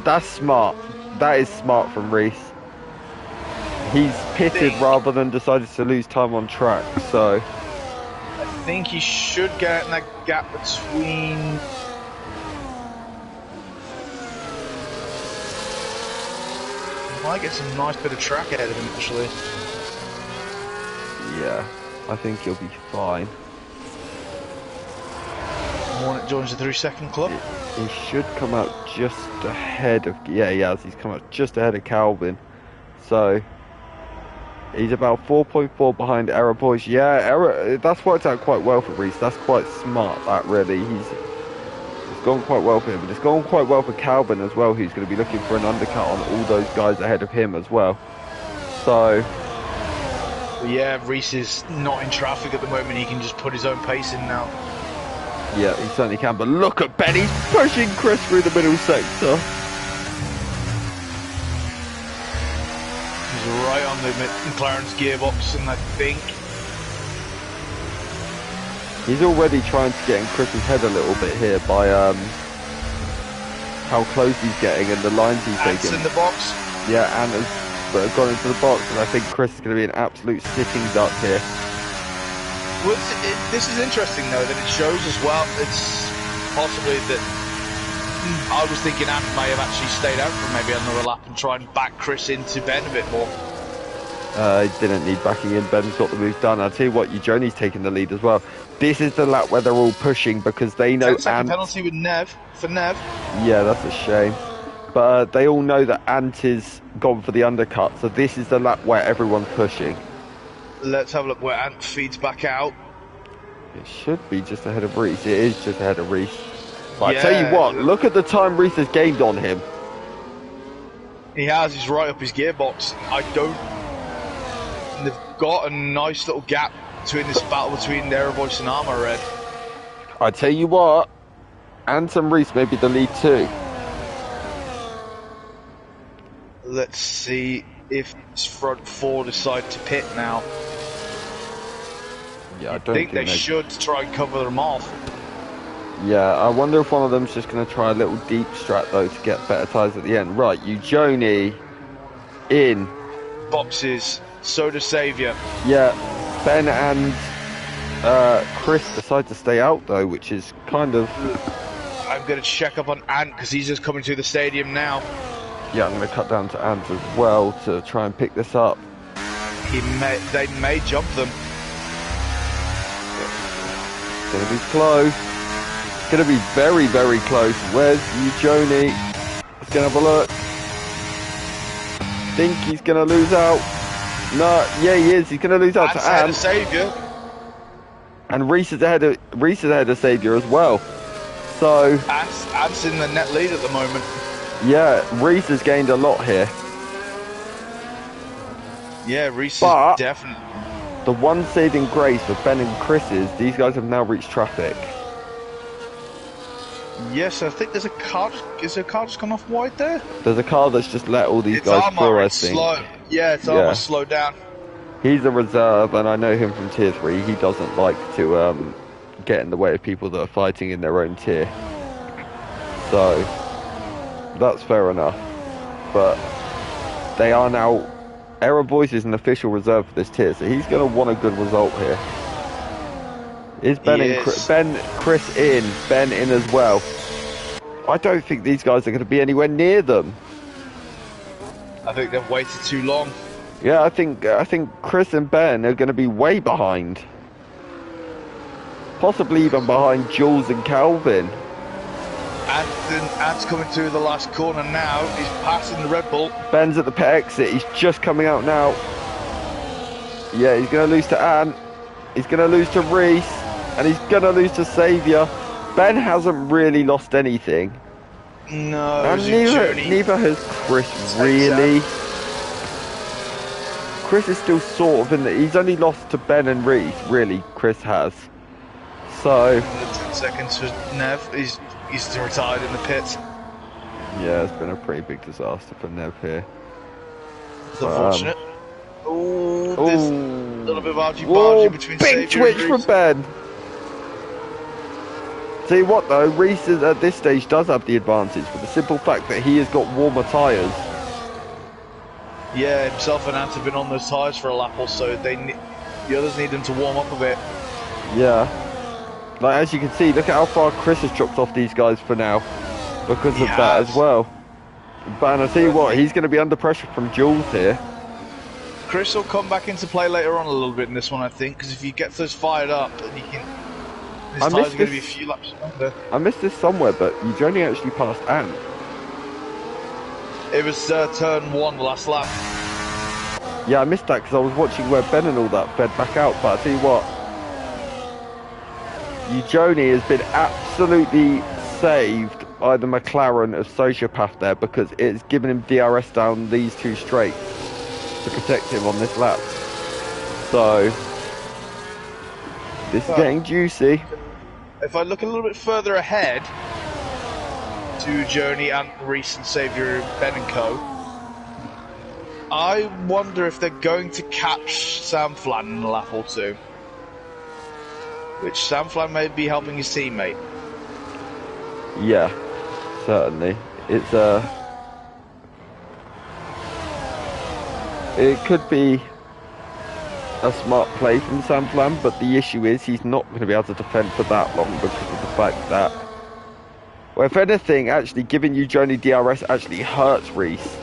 That's smart. That is smart from Reese. He's pitted rather than decided to lose time on track, so... I think he should get in that gap between... He might get some nice bit of track ahead of him, actually. Yeah, I think he'll be fine. Hornet joins the 3-second club. He should come out just ahead of... Yeah, he has. He's come out just ahead of Calvin. So... He's about 4.4 behind Error Boys. Yeah, Error, that's worked out quite well for Reese. That's quite smart, that really. It's gone quite well for him. But it's gone quite well for Calvin as well, who's going to be looking for an undercut on all those guys ahead of him as well. So... Yeah, Reese is not in traffic at the moment. He can just put his own pace in now. Yeah, he certainly can. But look at Ben. He's pushing Chris through the middle sector. Right on the McLaren's gearbox, and I think he's already trying to get in Chris's head a little bit here by how close he's getting and the lines he's taking. In the box. Yeah, and has gone into the box, and I think Chris is going to be an absolute sitting duck here. Well, this is interesting though that it shows as well. It's possibly that. I was thinking Ant may have actually stayed out for maybe another lap and try and back Chris into Ben a bit more. He didn't need backing in. Ben's got the move done. I'll tell you what, Eugeni's taking the lead as well. This is the lap where they're all pushing because they know 10-second penalty with Nev, for Nev. Yeah, that's a shame. But they all know that Ant is gone for the undercut, so this is the lap where everyone's pushing. Let's have a look where Ant feeds back out. It should be just ahead of Reese. It is just ahead of Reese. But Yeah. I tell you what, look at the time Reese has gained on him. He has, he's right up his gearbox. They've got a nice little gap between this battle between Aerovoice and Armour Red. I tell you what, Ant and Reese may be the lead too. Let's see if this front four decide to pit now. Yeah, I I don't think they should try and cover them off. Yeah, I wonder if one of them's just going to try a little deep strat though to get better tyres at the end. Right, Eugeni in. Boxes, Soda Saviour. Yeah, Ben and Chris decide to stay out though, which is kind of... I'm going to check up on Ant because he's just coming to the stadium now. Yeah, I'm going to cut down to Ant as well to try and pick this up. They may jump them. It's going to be close. It's going to be very, very close. Where's Eugeni? Let's go have a look. Think he's going to lose out. No, yeah, he is. He's going to lose out to Ant. Saviour. And Reese is ahead of Saviour as well. So Ant's in the net lead at the moment. yeah, Reese has gained a lot here. Yeah, Reese But is definitely. the one saving grace for Ben and Chris is these guys have now reached traffic. Yes, I think there's a car. Is there a car just gone off wide there? There's a car that's just let all these guys through, I think. Slow. Yeah, it's almost slowed down. He's a reserve, and I know him from Tier 3. He doesn't like to get in the way of people that are fighting in their own tier. So, that's fair enough. But they are now... Aerovoice is an official reserve for this tier, so he's going to want a good result here. Is Ben and Chris in? Ben in as well. I don't think these guys are going to be anywhere near them. I think they've waited too long. Yeah, I think Chris and Ben are going to be way behind. Possibly even behind Jules and Calvin. Ant's coming through the last corner now. He's passing the Red Bull. Ben's at the pit exit. He's just coming out now. Yeah, he's going to lose to Ant. He's going to lose to Reese. And he's going to lose to Saviour. Ben hasn't really lost anything. No, and neither has Chris, really. Chris is still sort of in the... He's only lost to Ben and Reese, really, Chris has. So... 10 seconds for Nev. He's retired in the pits. Yeah, it's been a pretty big disaster for Nev here. It's unfortunate. There's a little bit of argy-bargy between big Saviour twitch from Ben. Tell you what though, Reese at this stage does have the advantage for the simple fact that he has got warmer tyres. Yeah, himself and Ant have been on those tyres for a lap or so. The others need them to warm up a bit. Yeah. Like, as you can see, look at how far Chris has dropped off these guys for now. Because of that as well. But and I tell you what, he's going to be under pressure from Jules here. Chris will come back into play later on a little bit in this one, I think, because if he gets those fired up, then he can... His tyres are going to be a few laps longer. I missed this somewhere, but Eugeni actually passed Ant. It was turn 1, the last lap. Yeah, I missed that because I was watching where Ben and all that fed back out, but I tell you what, Eugeni has been absolutely saved by the McLaren of Sociopath there because it's given him DRS down these two straights to protect him on this lap. So, this is getting juicy. If I look a little bit further ahead to Journey and Reese and Saviour, Ben and Co, I wonder if they're going to catch Sam Flan in a lap or two. Which Sam Flan may be helping his teammate. Yeah, certainly. It's it could be a smart play from Sam Flan, but the issue is he's not going to be able to defend for that long because of the fact that, well, if anything, actually giving Eugeni DRS actually hurts Reese.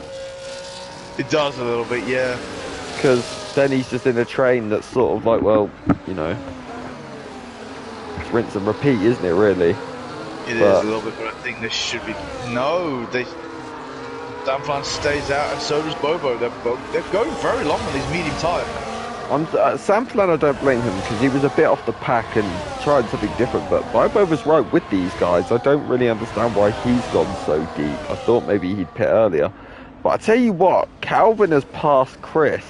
It does a little bit, yeah. Because then he's just in a train that's sort of like, well, you know, it's rinse and repeat, isn't it, really? It is a little bit, but I think this should be... No, Danflan stays out, and so does Bobo. They're going very long on these medium tyres. Samplan, I don't blame him, because he was a bit off the pack and tried something different, but Bobo was right with these guys. I don't really understand why he's gone so deep. I thought maybe he'd pit earlier. But I tell you what, Calvin has passed Chris.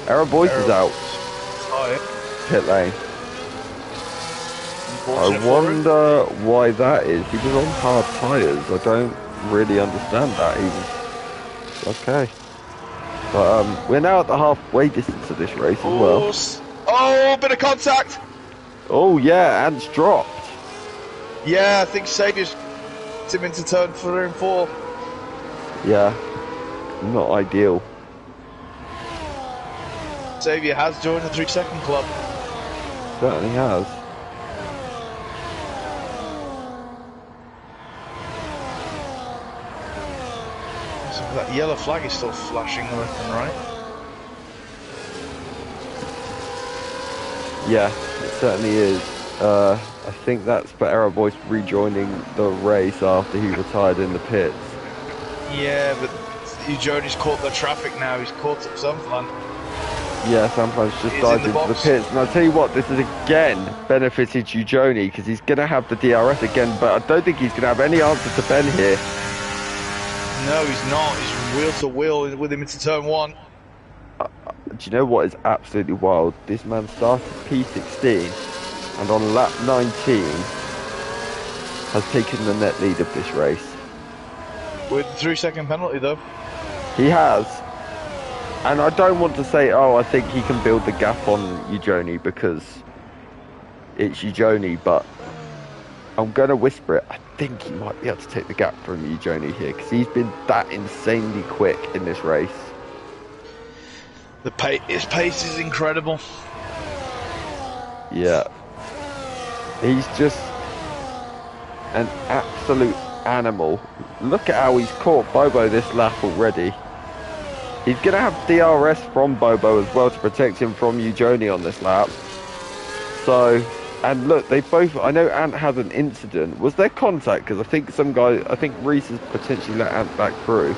Boyce is out. Pit lane. I wonder why that is. He was on hard tyres. I don't really understand that. He was okay. But we're now at the halfway distance of this race as well. Oh, bit of contact. Oh yeah, Ant's dropped. Yeah, I think Saviour's him into turn 3 and 4. Yeah, not ideal. Saviour has joined the 3-second club. Certainly has. So that yellow flag is still flashing left and right. Yeah, it certainly is. I think that's for Boyce rejoining the race after he retired in the pits. Yeah, but Jody's caught the traffic now. He's caught up Samplan. Yeah, Samplan's just dived into the pits. And I'll tell you what, this has again benefited Ujoni because he's going to have the DRS again, but I don't think he's going to have any answer to Ben here. No, he's not. He's wheel to wheel with him into turn 1. Do you know what is absolutely wild? This man started P16 and on lap 19 has taken the net lead of this race. With the 3-second penalty though. He has. And I don't want to say, oh, I think he can build the gap on Ujoni because it's Ujoni, but I'm going to whisper it. I think he might be able to take the gap from Ujoni here because he's been that insanely quick in this race. His pace is incredible. Yeah. He's just an absolute animal. Look at how he's caught Bobo this lap already. He's going to have DRS from Bobo as well to protect him from Ujoni on this lap. So, and look, they both, I know Ant had an incident. Was there contact? Because I think Reese has potentially let Ant back through.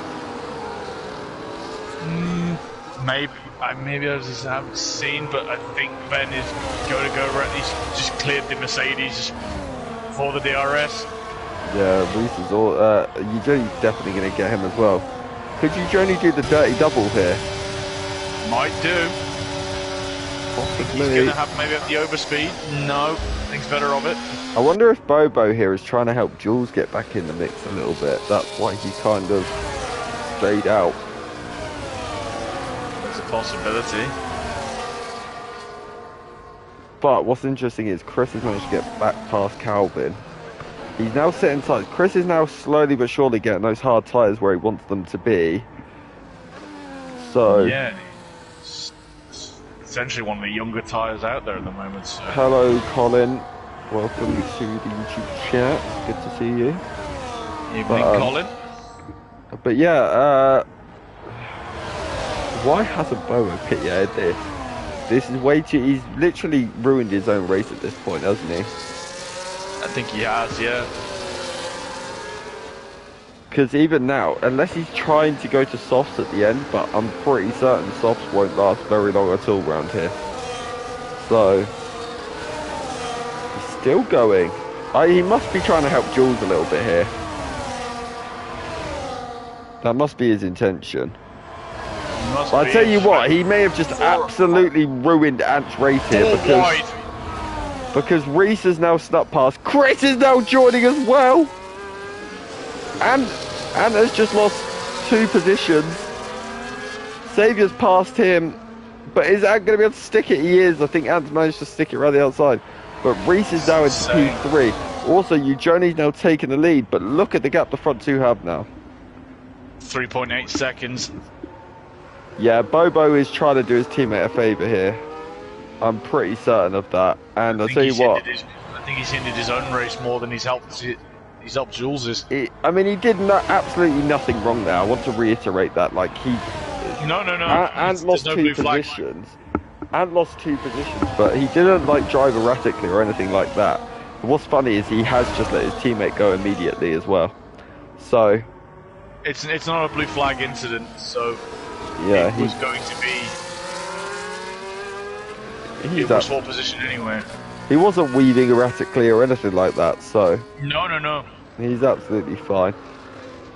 Maybe I just haven't seen, but I think Ben is going to go right. He's just cleared the Mercedes for the DRS. Yeah, Reese is all. Ujoni's definitely going to get him as well. Could Ujoni do the dirty double here? Might do. Possibly. He's going to have maybe at the overspeed. No, thinks better of it. I wonder if Bobo here is trying to help Jules get back in the mix a little bit. That's why he kind of stayed out. Possibility. But what's interesting is Chris has managed to get back past Calvin. He's now setting tyres. Chris is now slowly but surely getting those hard tyres where he wants them to be. So yeah, it's essentially one of the younger tyres out there at the moment. So. Hello, Colin. Welcome to the YouTube chat. Good to see you. Evening, Colin. But yeah, why hasn't Bobo pit yet this? This is way too... He's literally ruined his own race at this point, hasn't he? I think he has, yeah. Because even now, unless he's trying to go to softs at the end, but I'm pretty certain softs won't last very long at all around here. So, he's still going. He must be trying to help Jules a little bit here. That must be his intention. But I tell you what, he may have just absolutely ruined Ant's race here because Reese has now snuck past. Chris is now joining as well. And Ant has just lost 2 positions. Saviour's passed him, but is Ant going to be able to stick it? He is. I think Ant's managed to stick it right the outside. But Reese is now into P3. Also, Ujoni's now taking the lead, but look at the gap the front 2 have now. 3.8 seconds. Yeah, Bobo is trying to do his teammate a favour here. I'm pretty certain of that. And I'll tell you what. I think he's hindered his own race more than he's helped Jules's. I mean, he did absolutely nothing wrong there. I want to reiterate that. Like, No. And lost There's no 2 blue flag. positions. And lost 2 positions, but he didn't like drive erratically or anything like that. What's funny is he has just let his teammate go immediately as well. So It's not a blue flag incident, so yeah, it was going to be. It was for position anyway. He wasn't weaving erratically or anything like that, so No. he's absolutely fine.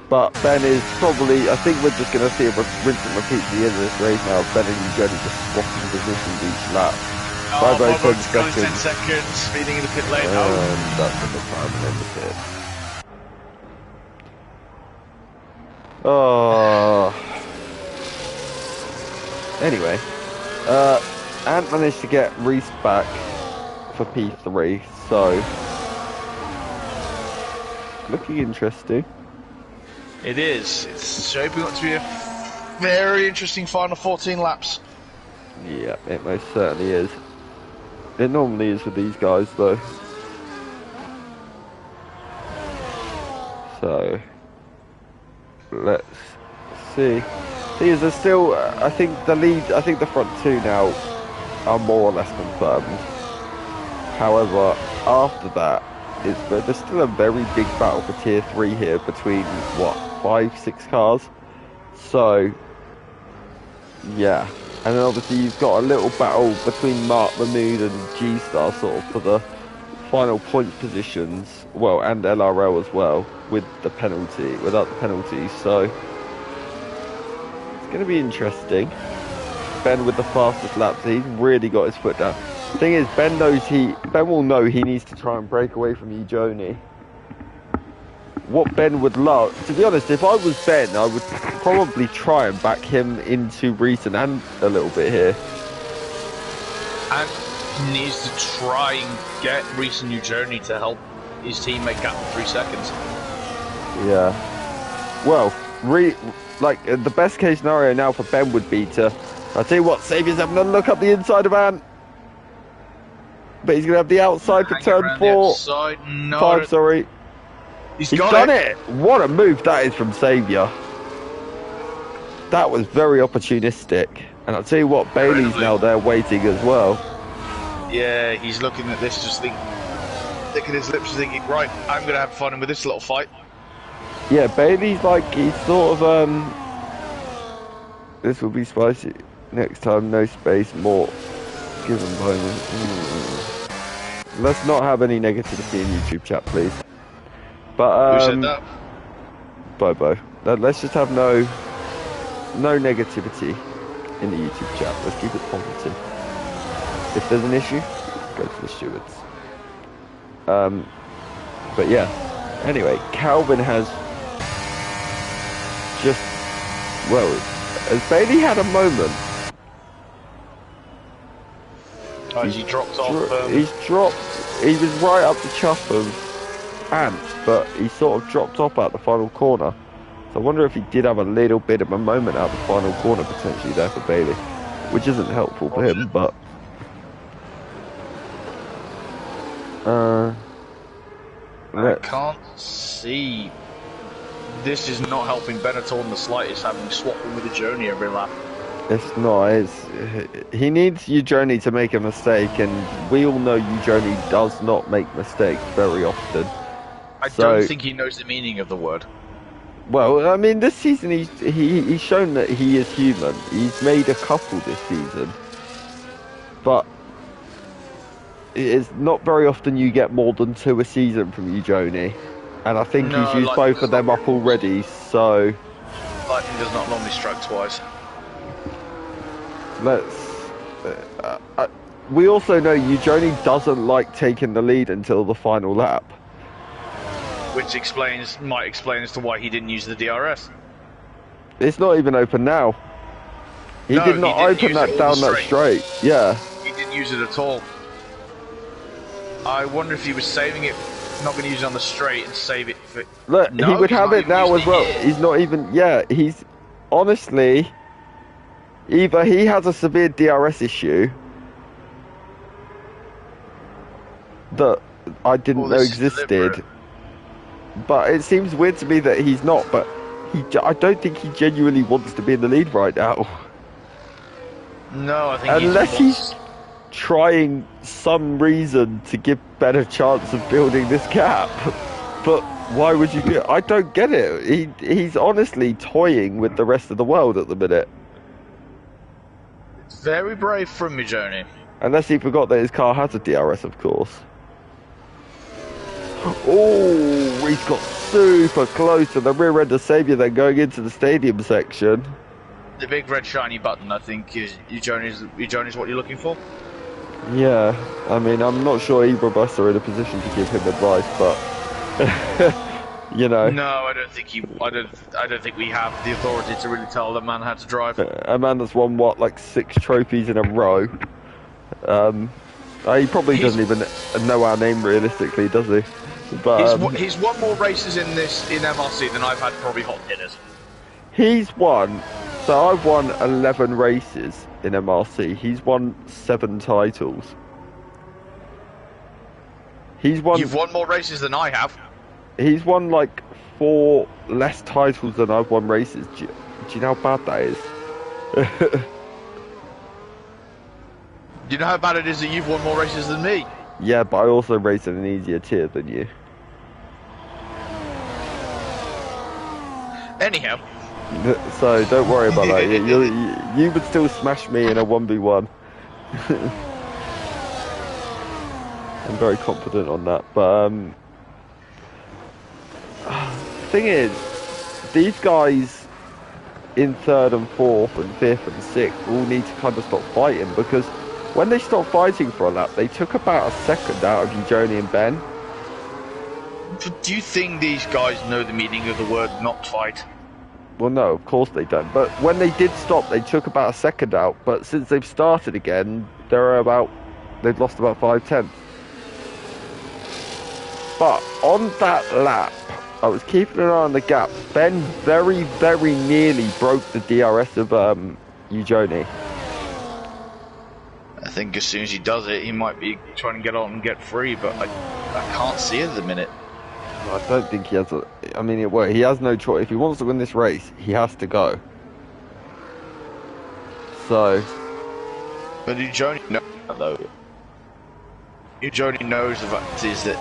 But Ben is probably, I think we're just going to see a rinse and repeat at the end of this race now. Ben and Eugenie just swapping positions each lap. Bye-bye, 10 seconds. 10 seconds, speeding in the pit lane. And that's the time in the pit. Oh. Anyway, Ant managed to get Reese back for P3, so looking interesting. It is. It's shaping up to be a very interesting final 14 laps. Yeah, it most certainly is. It normally is with these guys, though. So let's see. These are still. I think the lead. I think the front 2 now are more or less confirmed. However, after that, there's still a very big battle for tier 3 here between what 5-6 cars. So yeah, and then obviously you've got a little battle between Mark Mahmood and G-Star sort of for the final point positions. Well, and LRL as well with the penalty, without the penalty. So it's going to be interesting. Ben with the fastest laps, he's really got his foot down. The thing is, Ben will know he needs to try and break away from Eugenie. What Ben would love, to be honest, if I was Ben, I would probably try and back him into Reese and Ant a little bit here. And needs to try and get Reese and Eugenie to help his teammate gap 3 seconds. Yeah. Well, the best case scenario now for Ben would be to, I'll tell you what, Saviour's having a look up the inside of Ant. But he's going to have the outside for turn 4. 5, sorry. He's done it. What a move that is from Saviour. That was very opportunistic. And I'll tell you what, Bailey's now there waiting as well. Yeah, he's looking at this, just licking his lips, thinking, right, I'm going to have fun with this little fight. Yeah, Bailey's like, he's sort of, this will be spicy. Next time, no space, more. Given bonus. Let's not have any negativity in YouTube chat, please. But, who said that? Bobo. Let's just have no negativity in the YouTube chat. Let's keep it positive. If there's an issue, go to the stewards. But yeah. Anyway, Calvin has just, well, has Bailey had a moment? Oh, he dropped off. He's dropped. He was right up the chuff of Ant, but he sort of dropped off at the final corner. So I wonder if he did have a little bit of a moment at the final corner potentially there for Bailey, which isn't helpful for him, but I can't see. This is not helping Ben at all in the slightest, having swapping with the journey every lap. It's not. He needs Eugenie to make a mistake, and we all know Eugenie does not make mistakes very often. I don't think he knows the meaning of the word. Well, I mean, this season he's shown that he is human. He's made a couple this season, but it's not very often you get more than 2 a season from Eugenie, and I think he's used both of them up already. So lightning does not normally strike twice. We also know Eugenie doesn't like taking the lead until the final lap. Which might explain as to why he didn't use the DRS. It's not even open now. He did not open that down that straight. Yeah. He didn't use it at all. I wonder if he was saving it, not going to use it on the straight and save it for... Look, he would have it now as well. He's not even... Yeah, he's... Honestly... Either he has a severe DRS issue that I didn't know existed, but it seems weird to me that he's not. But I don't think he genuinely wants to be in the lead right now. No, I think Unless he's trying some reason to give better chance of building this gap. But why would you do it? I don't get it. He's honestly toying with the rest of the world at the minute. It's very brave from me, Joni. Unless he forgot that his car has a DRS, of course. Oh, he's got super close to the rear end of Xavier then going into the stadium section. The big red shiny button, I think, Joni's what you're looking for? Yeah, I mean, I'm not sure either of us are in a position to give him advice, but you know. No, I don't think we have the authority to really tell the man how to drive. A man that's won what, like 6 trophies in a row. He probably doesn't even know our name realistically, does he? But he's won more races in MRC than I've had probably hot dinners. He's won. So I've won 11 races in MRC. He's won 7 titles. You've won more races than I have. He's won like 4 less titles than I've won races. Do you know how bad that is? Do you know how bad it is that you've won more races than me? Yeah, but I also race in an easier tier than you. Anyhow. So don't worry about that. You would still smash me in a 1v1. I'm very confident on that. But thing is, these guys in 3rd and 4th and 5th and 6th all need to kind of stop fighting, because when they stopped fighting for a lap, they took about a second out of Joni and Ben. Do you think these guys know the meaning of the word not fight? Well, no, of course they don't. But when they did stop, they took about a second out. But since they've started again, they've lost about 5/10. But on that lap, I was keeping an eye on the gap. Ben very, very nearly broke the DRS of Joni. I think as soon as he does it, he might be trying to get on and get free, but I can't see it at the minute. I don't think he has he has no choice. If he wants to win this race, he has to go. So. But Joni knows that, though. Joni knows the fact is that,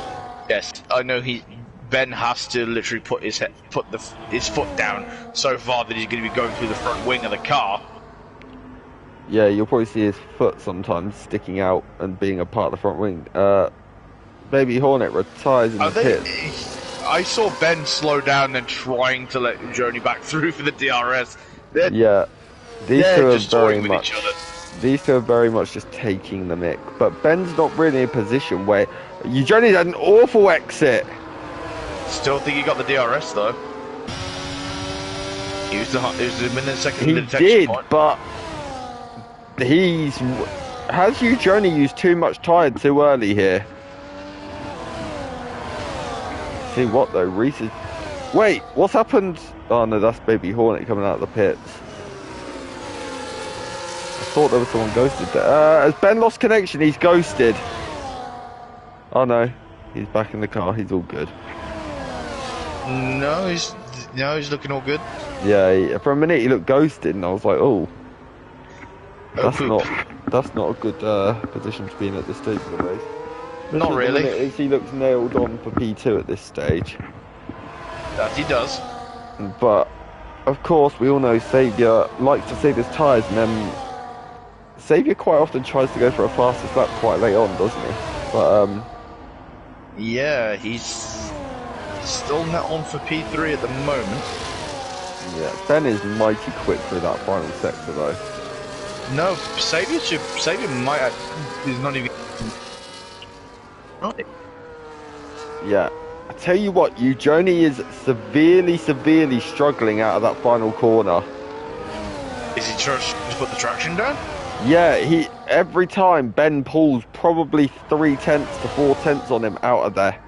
yes, I know Ben has to literally put his foot down so far that he's going to be going through the front wing of the car. Yeah, you'll probably see his foot sometimes sticking out and being a part of the front wing. Baby Hornet retires in the pits. I saw Ben slow down and trying to let Joni back through for the DRS. These two are very much just taking the mick. But Ben's not really in a position where Joni's had an awful exit. Still think he got the DRS though. He was a minute second. He did, but has Joni used too much tyre too early here? See what though, Reese is... Wait, what's happened? Oh no, that's Baby Hornet coming out of the pits. I thought there was someone ghosted there. Has Ben lost connection? He's ghosted. Oh no, he's back in the car, he's all good. No, he's looking all good. Yeah, for a minute he looked ghosted and I was like, oh. That's not a good position to be in at this stage of the race. Not really. He looks nailed on for P2 at this stage. That he does. But, of course, we all know Xavier likes to save his tyres, and then Xavier quite often tries to go for a fastest lap quite late on, doesn't he? But, yeah, he's still net on for P3 at the moment. Yeah, Ben is mighty quick through that final sector, though. No, Xavier might... He's not even... Yeah, I tell you what, Joni is severely struggling out of that final corner. Is he trying to put the traction down? Yeah, every time Ben pulls probably 3/10 to 4/10 on him out of there.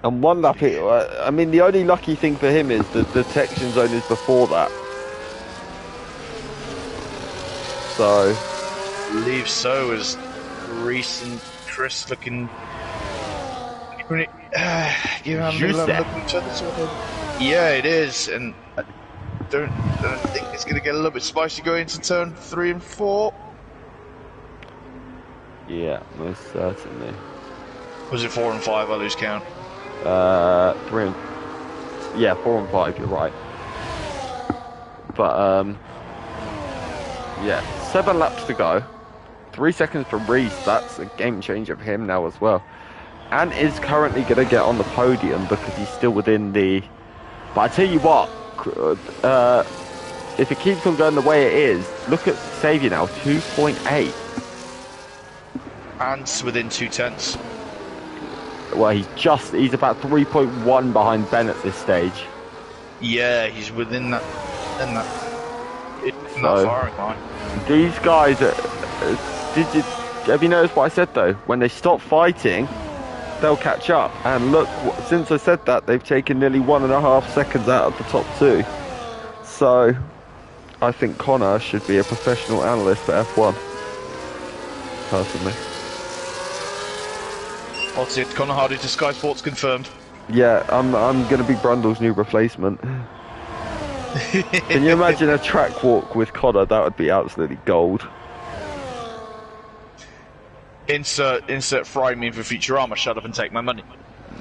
And one lap, I mean, the only lucky thing for him is the detection zone is before that. So, I believe so, as Reese and Chris looking You know, Juste. look at each other sort of. Yeah, it is, and I think it's going to get a little bit spicy going into turn 3 and 4. Yeah, most certainly. Was it 4 and 5? I lose count. 3 and... Yeah, 4 and 5, you're right. But, yeah, 7 laps to go. 3 seconds for Reese, that's a game changer for him now as well. And is currently going to get on the podium because he's still within the... But I tell you what, if it keeps on going the way it is, look at Xavier now, 2.8. And within 2/10. Well, he's about 3.1 behind Ben at this stage. Yeah, he's within that, not far in line. These guys, have you noticed what I said though? When they stop fighting, they'll catch up. And look, since I said that, they've taken nearly 1.5 seconds out of the top 2. So, I think Connor should be a professional analyst for F1. Personally. What's it? Connor Hardy to Sky Sports confirmed. Yeah, I'm going to be Brundle's new replacement. Can you imagine a track walk with Connor? That would be absolutely gold. Insert fry me for Futurama. Shut up and take my money.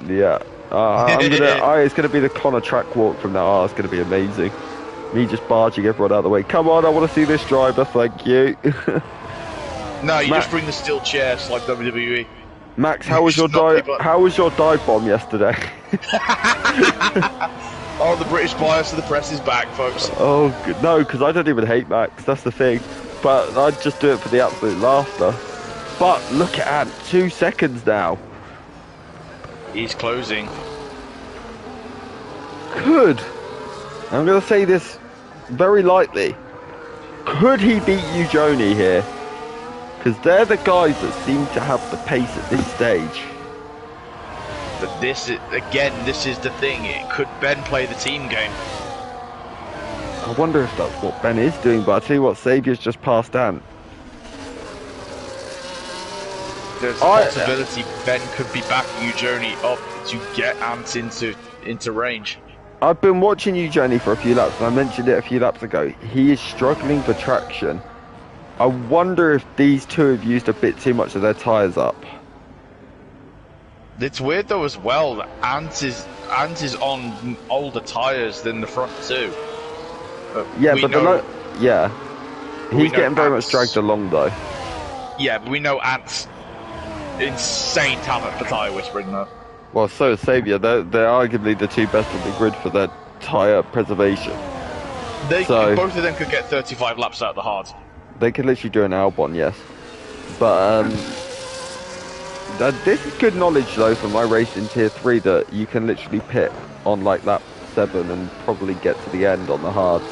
Yeah, it's gonna be the Connor track walk from now. Oh, it's gonna be amazing. Me just barging everyone out of the way. Come on, I want to see this driver. Thank you. No, you just bring the steel chairs like WWE. Max, how was your dive bomb yesterday? Oh, the British bias of the press is back, folks. Oh no, because I don't even hate Max. That's the thing. But I'd just do it for the absolute laughter. But look at Ant, 2 seconds now. He's closing. Could, I'm going to say this very lightly, could he beat Eugenie here? Because they're the guys that seem to have the pace at this stage. But this is the thing. Could Ben play the team game? I wonder if that's what Ben is doing, but I'll tell you what, Xavier's just passed Ant. There's a possibility Ben could be backing Eugenie up to get Ant into range. I've been watching Eugenie for a few laps, and I mentioned it a few laps ago. He is struggling for traction. I wonder if these two have used a bit too much of their tyres up. It's weird though as well that Ant is on older tyres than the front two. Yeah, but he's getting very much dragged along though. Yeah, but we know Ant's insane talent for tyre whispering though. Well, so is Xavier. They're arguably the two best on the grid for their tyre preservation. Both of them could get 35 laps out of the hard. They could literally do an Albon, yes. But this is good knowledge though from my race in Tier 3 that you can literally pit on like lap 7 and probably get to the end on the hards.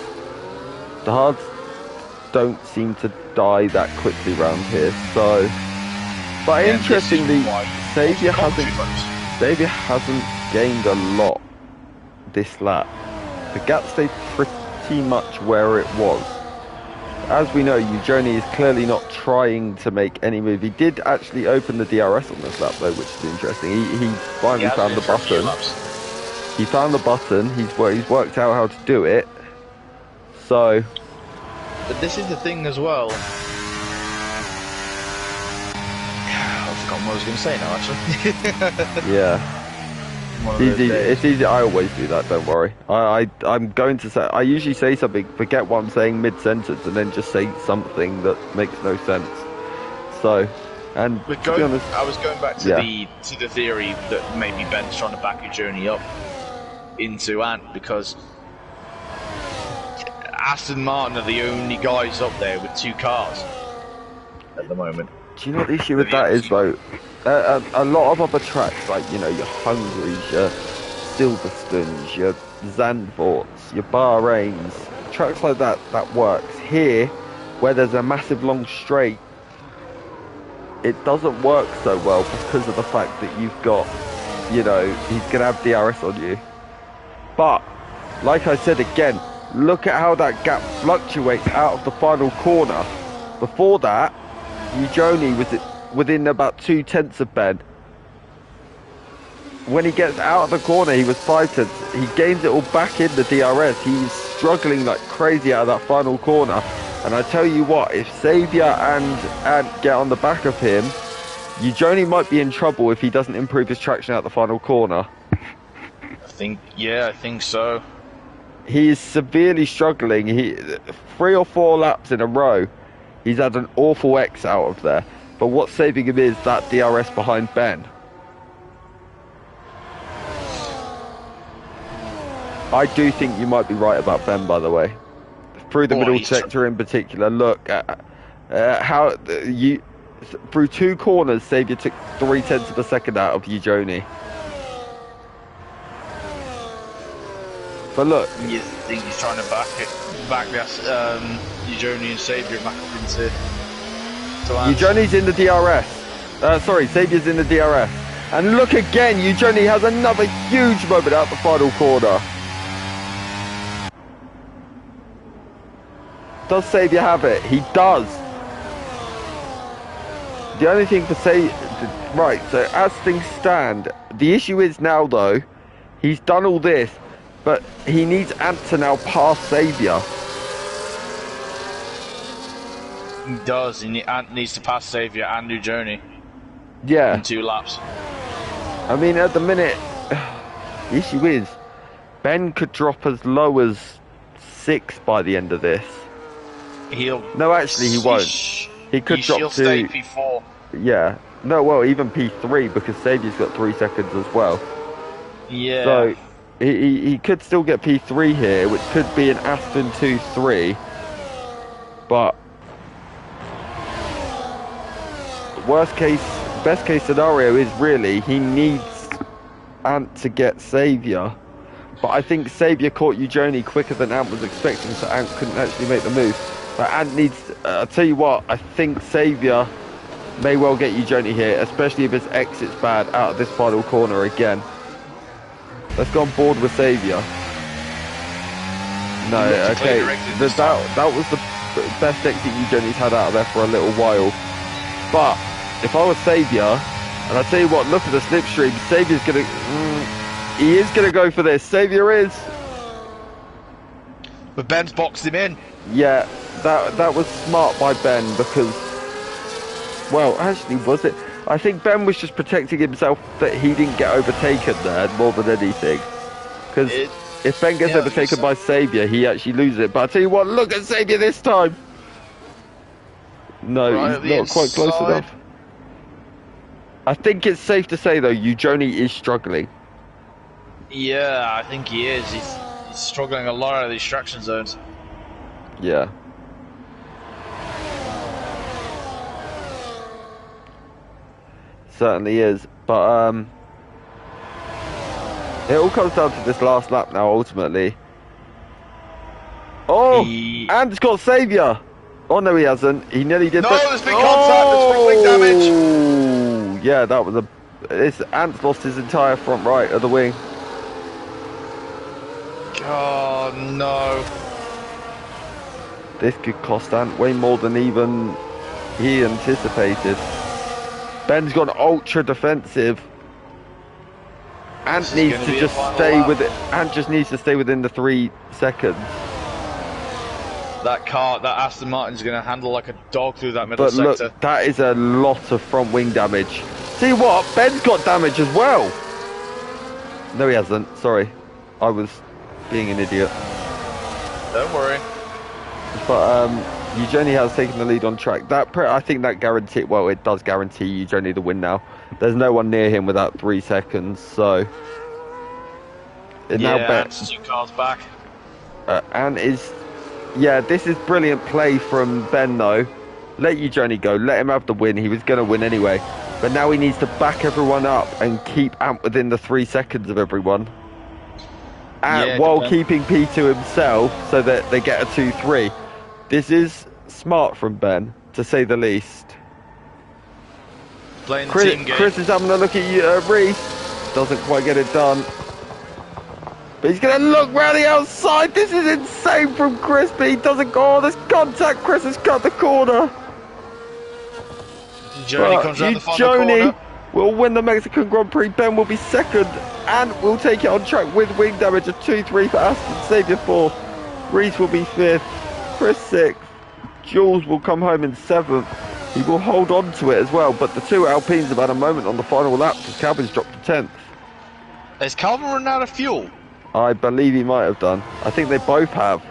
The hards don't seem to die that quickly around here, so... But yeah, interestingly, Xavier hasn't gained a lot this lap. The gap stayed pretty much where it was. As we know, Eugenie is clearly not trying to make any move. He did actually open the DRS on this lap though, which is interesting. He finally found the button. He found the button. He's worked out how to do it. So... But this is the thing as well. I've forgotten what I was going to say now, actually. Yeah. It's easy. I always do that. Don't worry. I'm going to say. I usually say something, forget what I'm saying mid-sentence, and then just say something that makes no sense. So, and to be honest, I was going back to the theory that maybe Ben's trying to back your journey up into Ant because Aston Martin are the only guys up there with 2 cars at the moment. Do you know what the issue with that is though? A lot of other tracks, like, you know, your Hungaries, your Silverstones, your Zandvoorts, your Bahrains, tracks like that works. Here, where there's a massive long straight, it doesn't work so well because of the fact that you've got, you know, he's going to have DRS on you. But, like I said again, look at how that gap fluctuates out of the final corner. Before that, Eugenie was within about 2/10 of Ben. when he gets out of the corner, he was 5/10. He gains it all back in the DRS. He's struggling like crazy out of that final corner. And I tell you what, if Xavier and get on the back of him, Eugenie might be in trouble if he doesn't improve his traction out the final corner. I think so. He is severely struggling. 3 or 4 laps in a row, he's had an awful X out of there. But what's saving him is that DRS behind Ben. I do think you might be right about Ben, by the way. Through the middle sector in particular, look at how through 2 corners, Xavier took 0.3 of a second out of Eugenie. But look, you think he's trying to back Eugenie and Xavier back up into Eugenie's in the DRS. Sorry, Xavier's in the DRS. And look again, Eugenie has another huge moment out the final corner. Does Xavier have it? He does. The only thing for right, so as things stand, the issue is now though, he's done all this, but he needs Ant to now pass Xavier. He does. Ant needs to pass Xavier and Eugenie. Yeah. In 2 laps. I mean, at the minute, the issue is, Ben could drop as low as 6 by the end of this. No, actually, he won't. He could drop to stay P4. Yeah. No, well, even P3 because Xavier's got 3 seconds as well. Yeah. So he could still get P3 here, which could be an Aston 2-3. But best case scenario is really he needs Ant to get Xavier. But I think Xavier caught Eugenie quicker than Ant was expecting, so Ant couldn't actually make the move. But Ant needs, I'll tell you what, I think Xavier may well get Eugenie here, especially if his exit's bad out of this final corner again. Let's go on board with Xavier. No, okay, that was the best exit Eugenie's had out of there for a little while. But if I was Xavier, and I tell you what, look at the slipstream, Xavier's gonna, he is gonna go for this, Xavier is. But Ben's boxed him in. Yeah, that was smart by Ben because, well, actually, was it? I think Ben was just protecting himself that he didn't get overtaken there more than anything. Because if Ben gets overtaken by Xavier, he actually loses it. But I'll tell you what, look at Xavier this time. No, right, he's not quite close enough. I think it's safe to say, though, Eugenie is struggling. Yeah, I think he is. He's struggling a lot out of these traction zones. Yeah. Certainly is, but it all comes down to this last lap now ultimately. Oh, and it's got Xavier. Oh no, he hasn't. He nearly did. No, there's been contact. There's been wing damage. Yeah, that was Ant's lost his entire front right of the wing. Oh no. This could cost Ant way more than even he anticipated. Ben's gone ultra defensive. Ant needs to just stay with it. Ant just needs to stay within the 3 seconds. That Aston Martin's going to handle like a dog through that middle sector. But look, that is a lot of front wing damage. See what? Ben's got damage as well. No, he hasn't. Sorry, I was being an idiot. Don't worry. But Eugenie has taken the lead on track. I think that guarantee. Well, it does guarantee Eugenie the win now. There's no one near him without 3 seconds, so it now bets. 2 cars back. And this is brilliant play from Ben though. Let Eugenie go. Let him have the win. He was going to win anyway. But now he needs to back everyone up and keep Ant within the 3 seconds of everyone. While keeping P2 himself so that they get a 2-3. This is smart from Ben, to say the least. Playing the team game. Chris is having a look at Reese. Doesn't quite get it done. But he's going to look round the outside. This is insane from Chris, but he doesn't go. There's contact. Chris has cut the corner. Eugenie comes around the final corner. will win the Mexican Grand Prix. Ben will be second and will take it on track with wing damage of 2-3 for Aston. Xavier 4th. Reese will be 5th. Chris 6th. Jules will come home in 7th. He will hold on to it as well, but the two Alpines have had a moment on the final lap because Calvin's dropped to 10th. Has Calvin run out of fuel? I believe he might have done. I think they both have.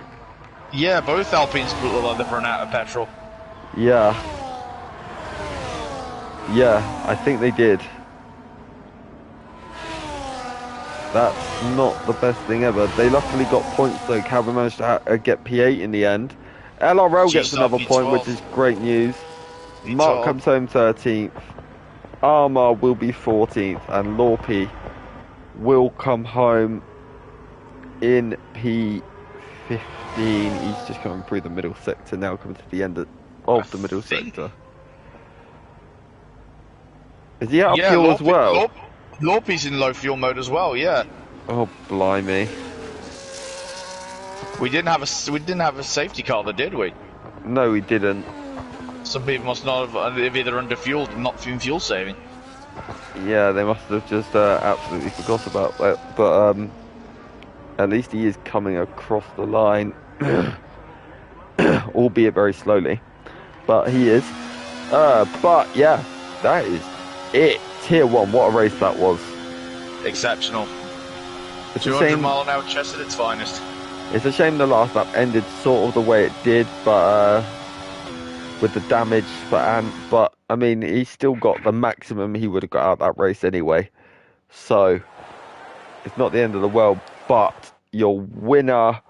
Yeah, both Alpines look like they've run out of petrol. Yeah. Yeah, I think they did. That's not the best thing ever. They luckily got points though. Calvin managed to get P8 in the end. LRL gets another point, which is great news. Mark comes home 13th. Armar will be 14th, and Lorpy will come home in P15. He's just coming through the middle sector now, coming to the end of the middle sector. Is he out of fuel as well? Lorpy's in low fuel mode as well. Yeah. Oh blimey! We didn't have a safety car, there, did we? No, we didn't. Some people must not have either underfueled and not been fuel saving. Yeah, they must have just absolutely forgot about that. But at least he is coming across the line, albeit very slowly. But he is. But yeah, that is it. Tier 1, what a race that was. Exceptional. It's 200 mile an hour chest at its finest. It's a shame the last lap ended sort of the way it did, but with the damage for Ant. But I mean, he still got the maximum he would have got out of that race anyway. So it's not the end of the world. But your winner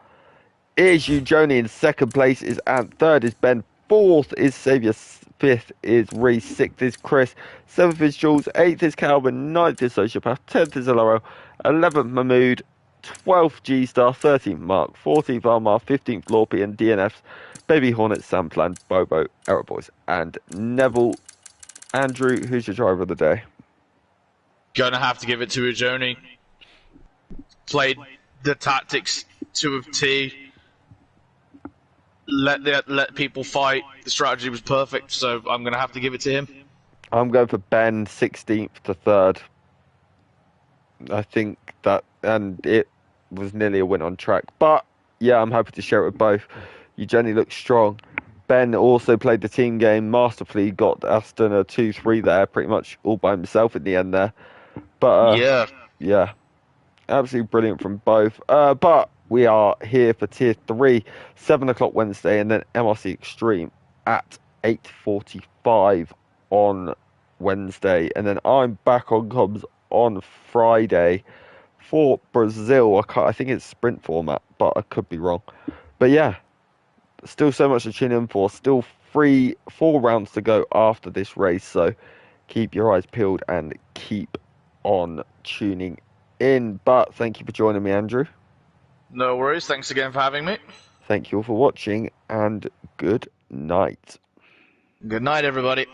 is Eugenie. In second place is Ant. Third is Ben. Fourth is Xavier. Fifth is Reese. Sixth is Chris. Seventh is Jules. Eighth is Calvin. Ninth is Sociopath. 10th is Alaro. 11th Mahmood. 12th G-Star. 13th Mark. 14th Almar. 15th Lorpy and DNFs. Baby Hornet, Samplan, Bobo, Error Boys, and Neville. Andrew, who's your driver of the day? Gonna have to give it to Eugenie. Played the tactics to a T. Let people fight. The strategy was perfect, so I'm going to have to give it to him. I'm going for Ben, 16th to 3rd. I think that, and it was nearly a win on track. But, yeah, I'm happy to share it with both. Eugenie looks strong. Ben also played the team game masterfully, got Aston a 2-3 there, pretty much all by himself in the end there. But, yeah, absolutely brilliant from both. But we are here for Tier 3, 7 o'clock Wednesday, and then MRC Extreme at 8:45 on Wednesday. And then I'm back on comms on Friday for Brazil. I think it's sprint format, but I could be wrong. But yeah, still so much to tune in for. Still 4 rounds to go after this race, so keep your eyes peeled and keep on tuning in. But thank you for joining me, Andrew. No worries. Thanks again for having me. Thank you all for watching, and good night. Good night, everybody.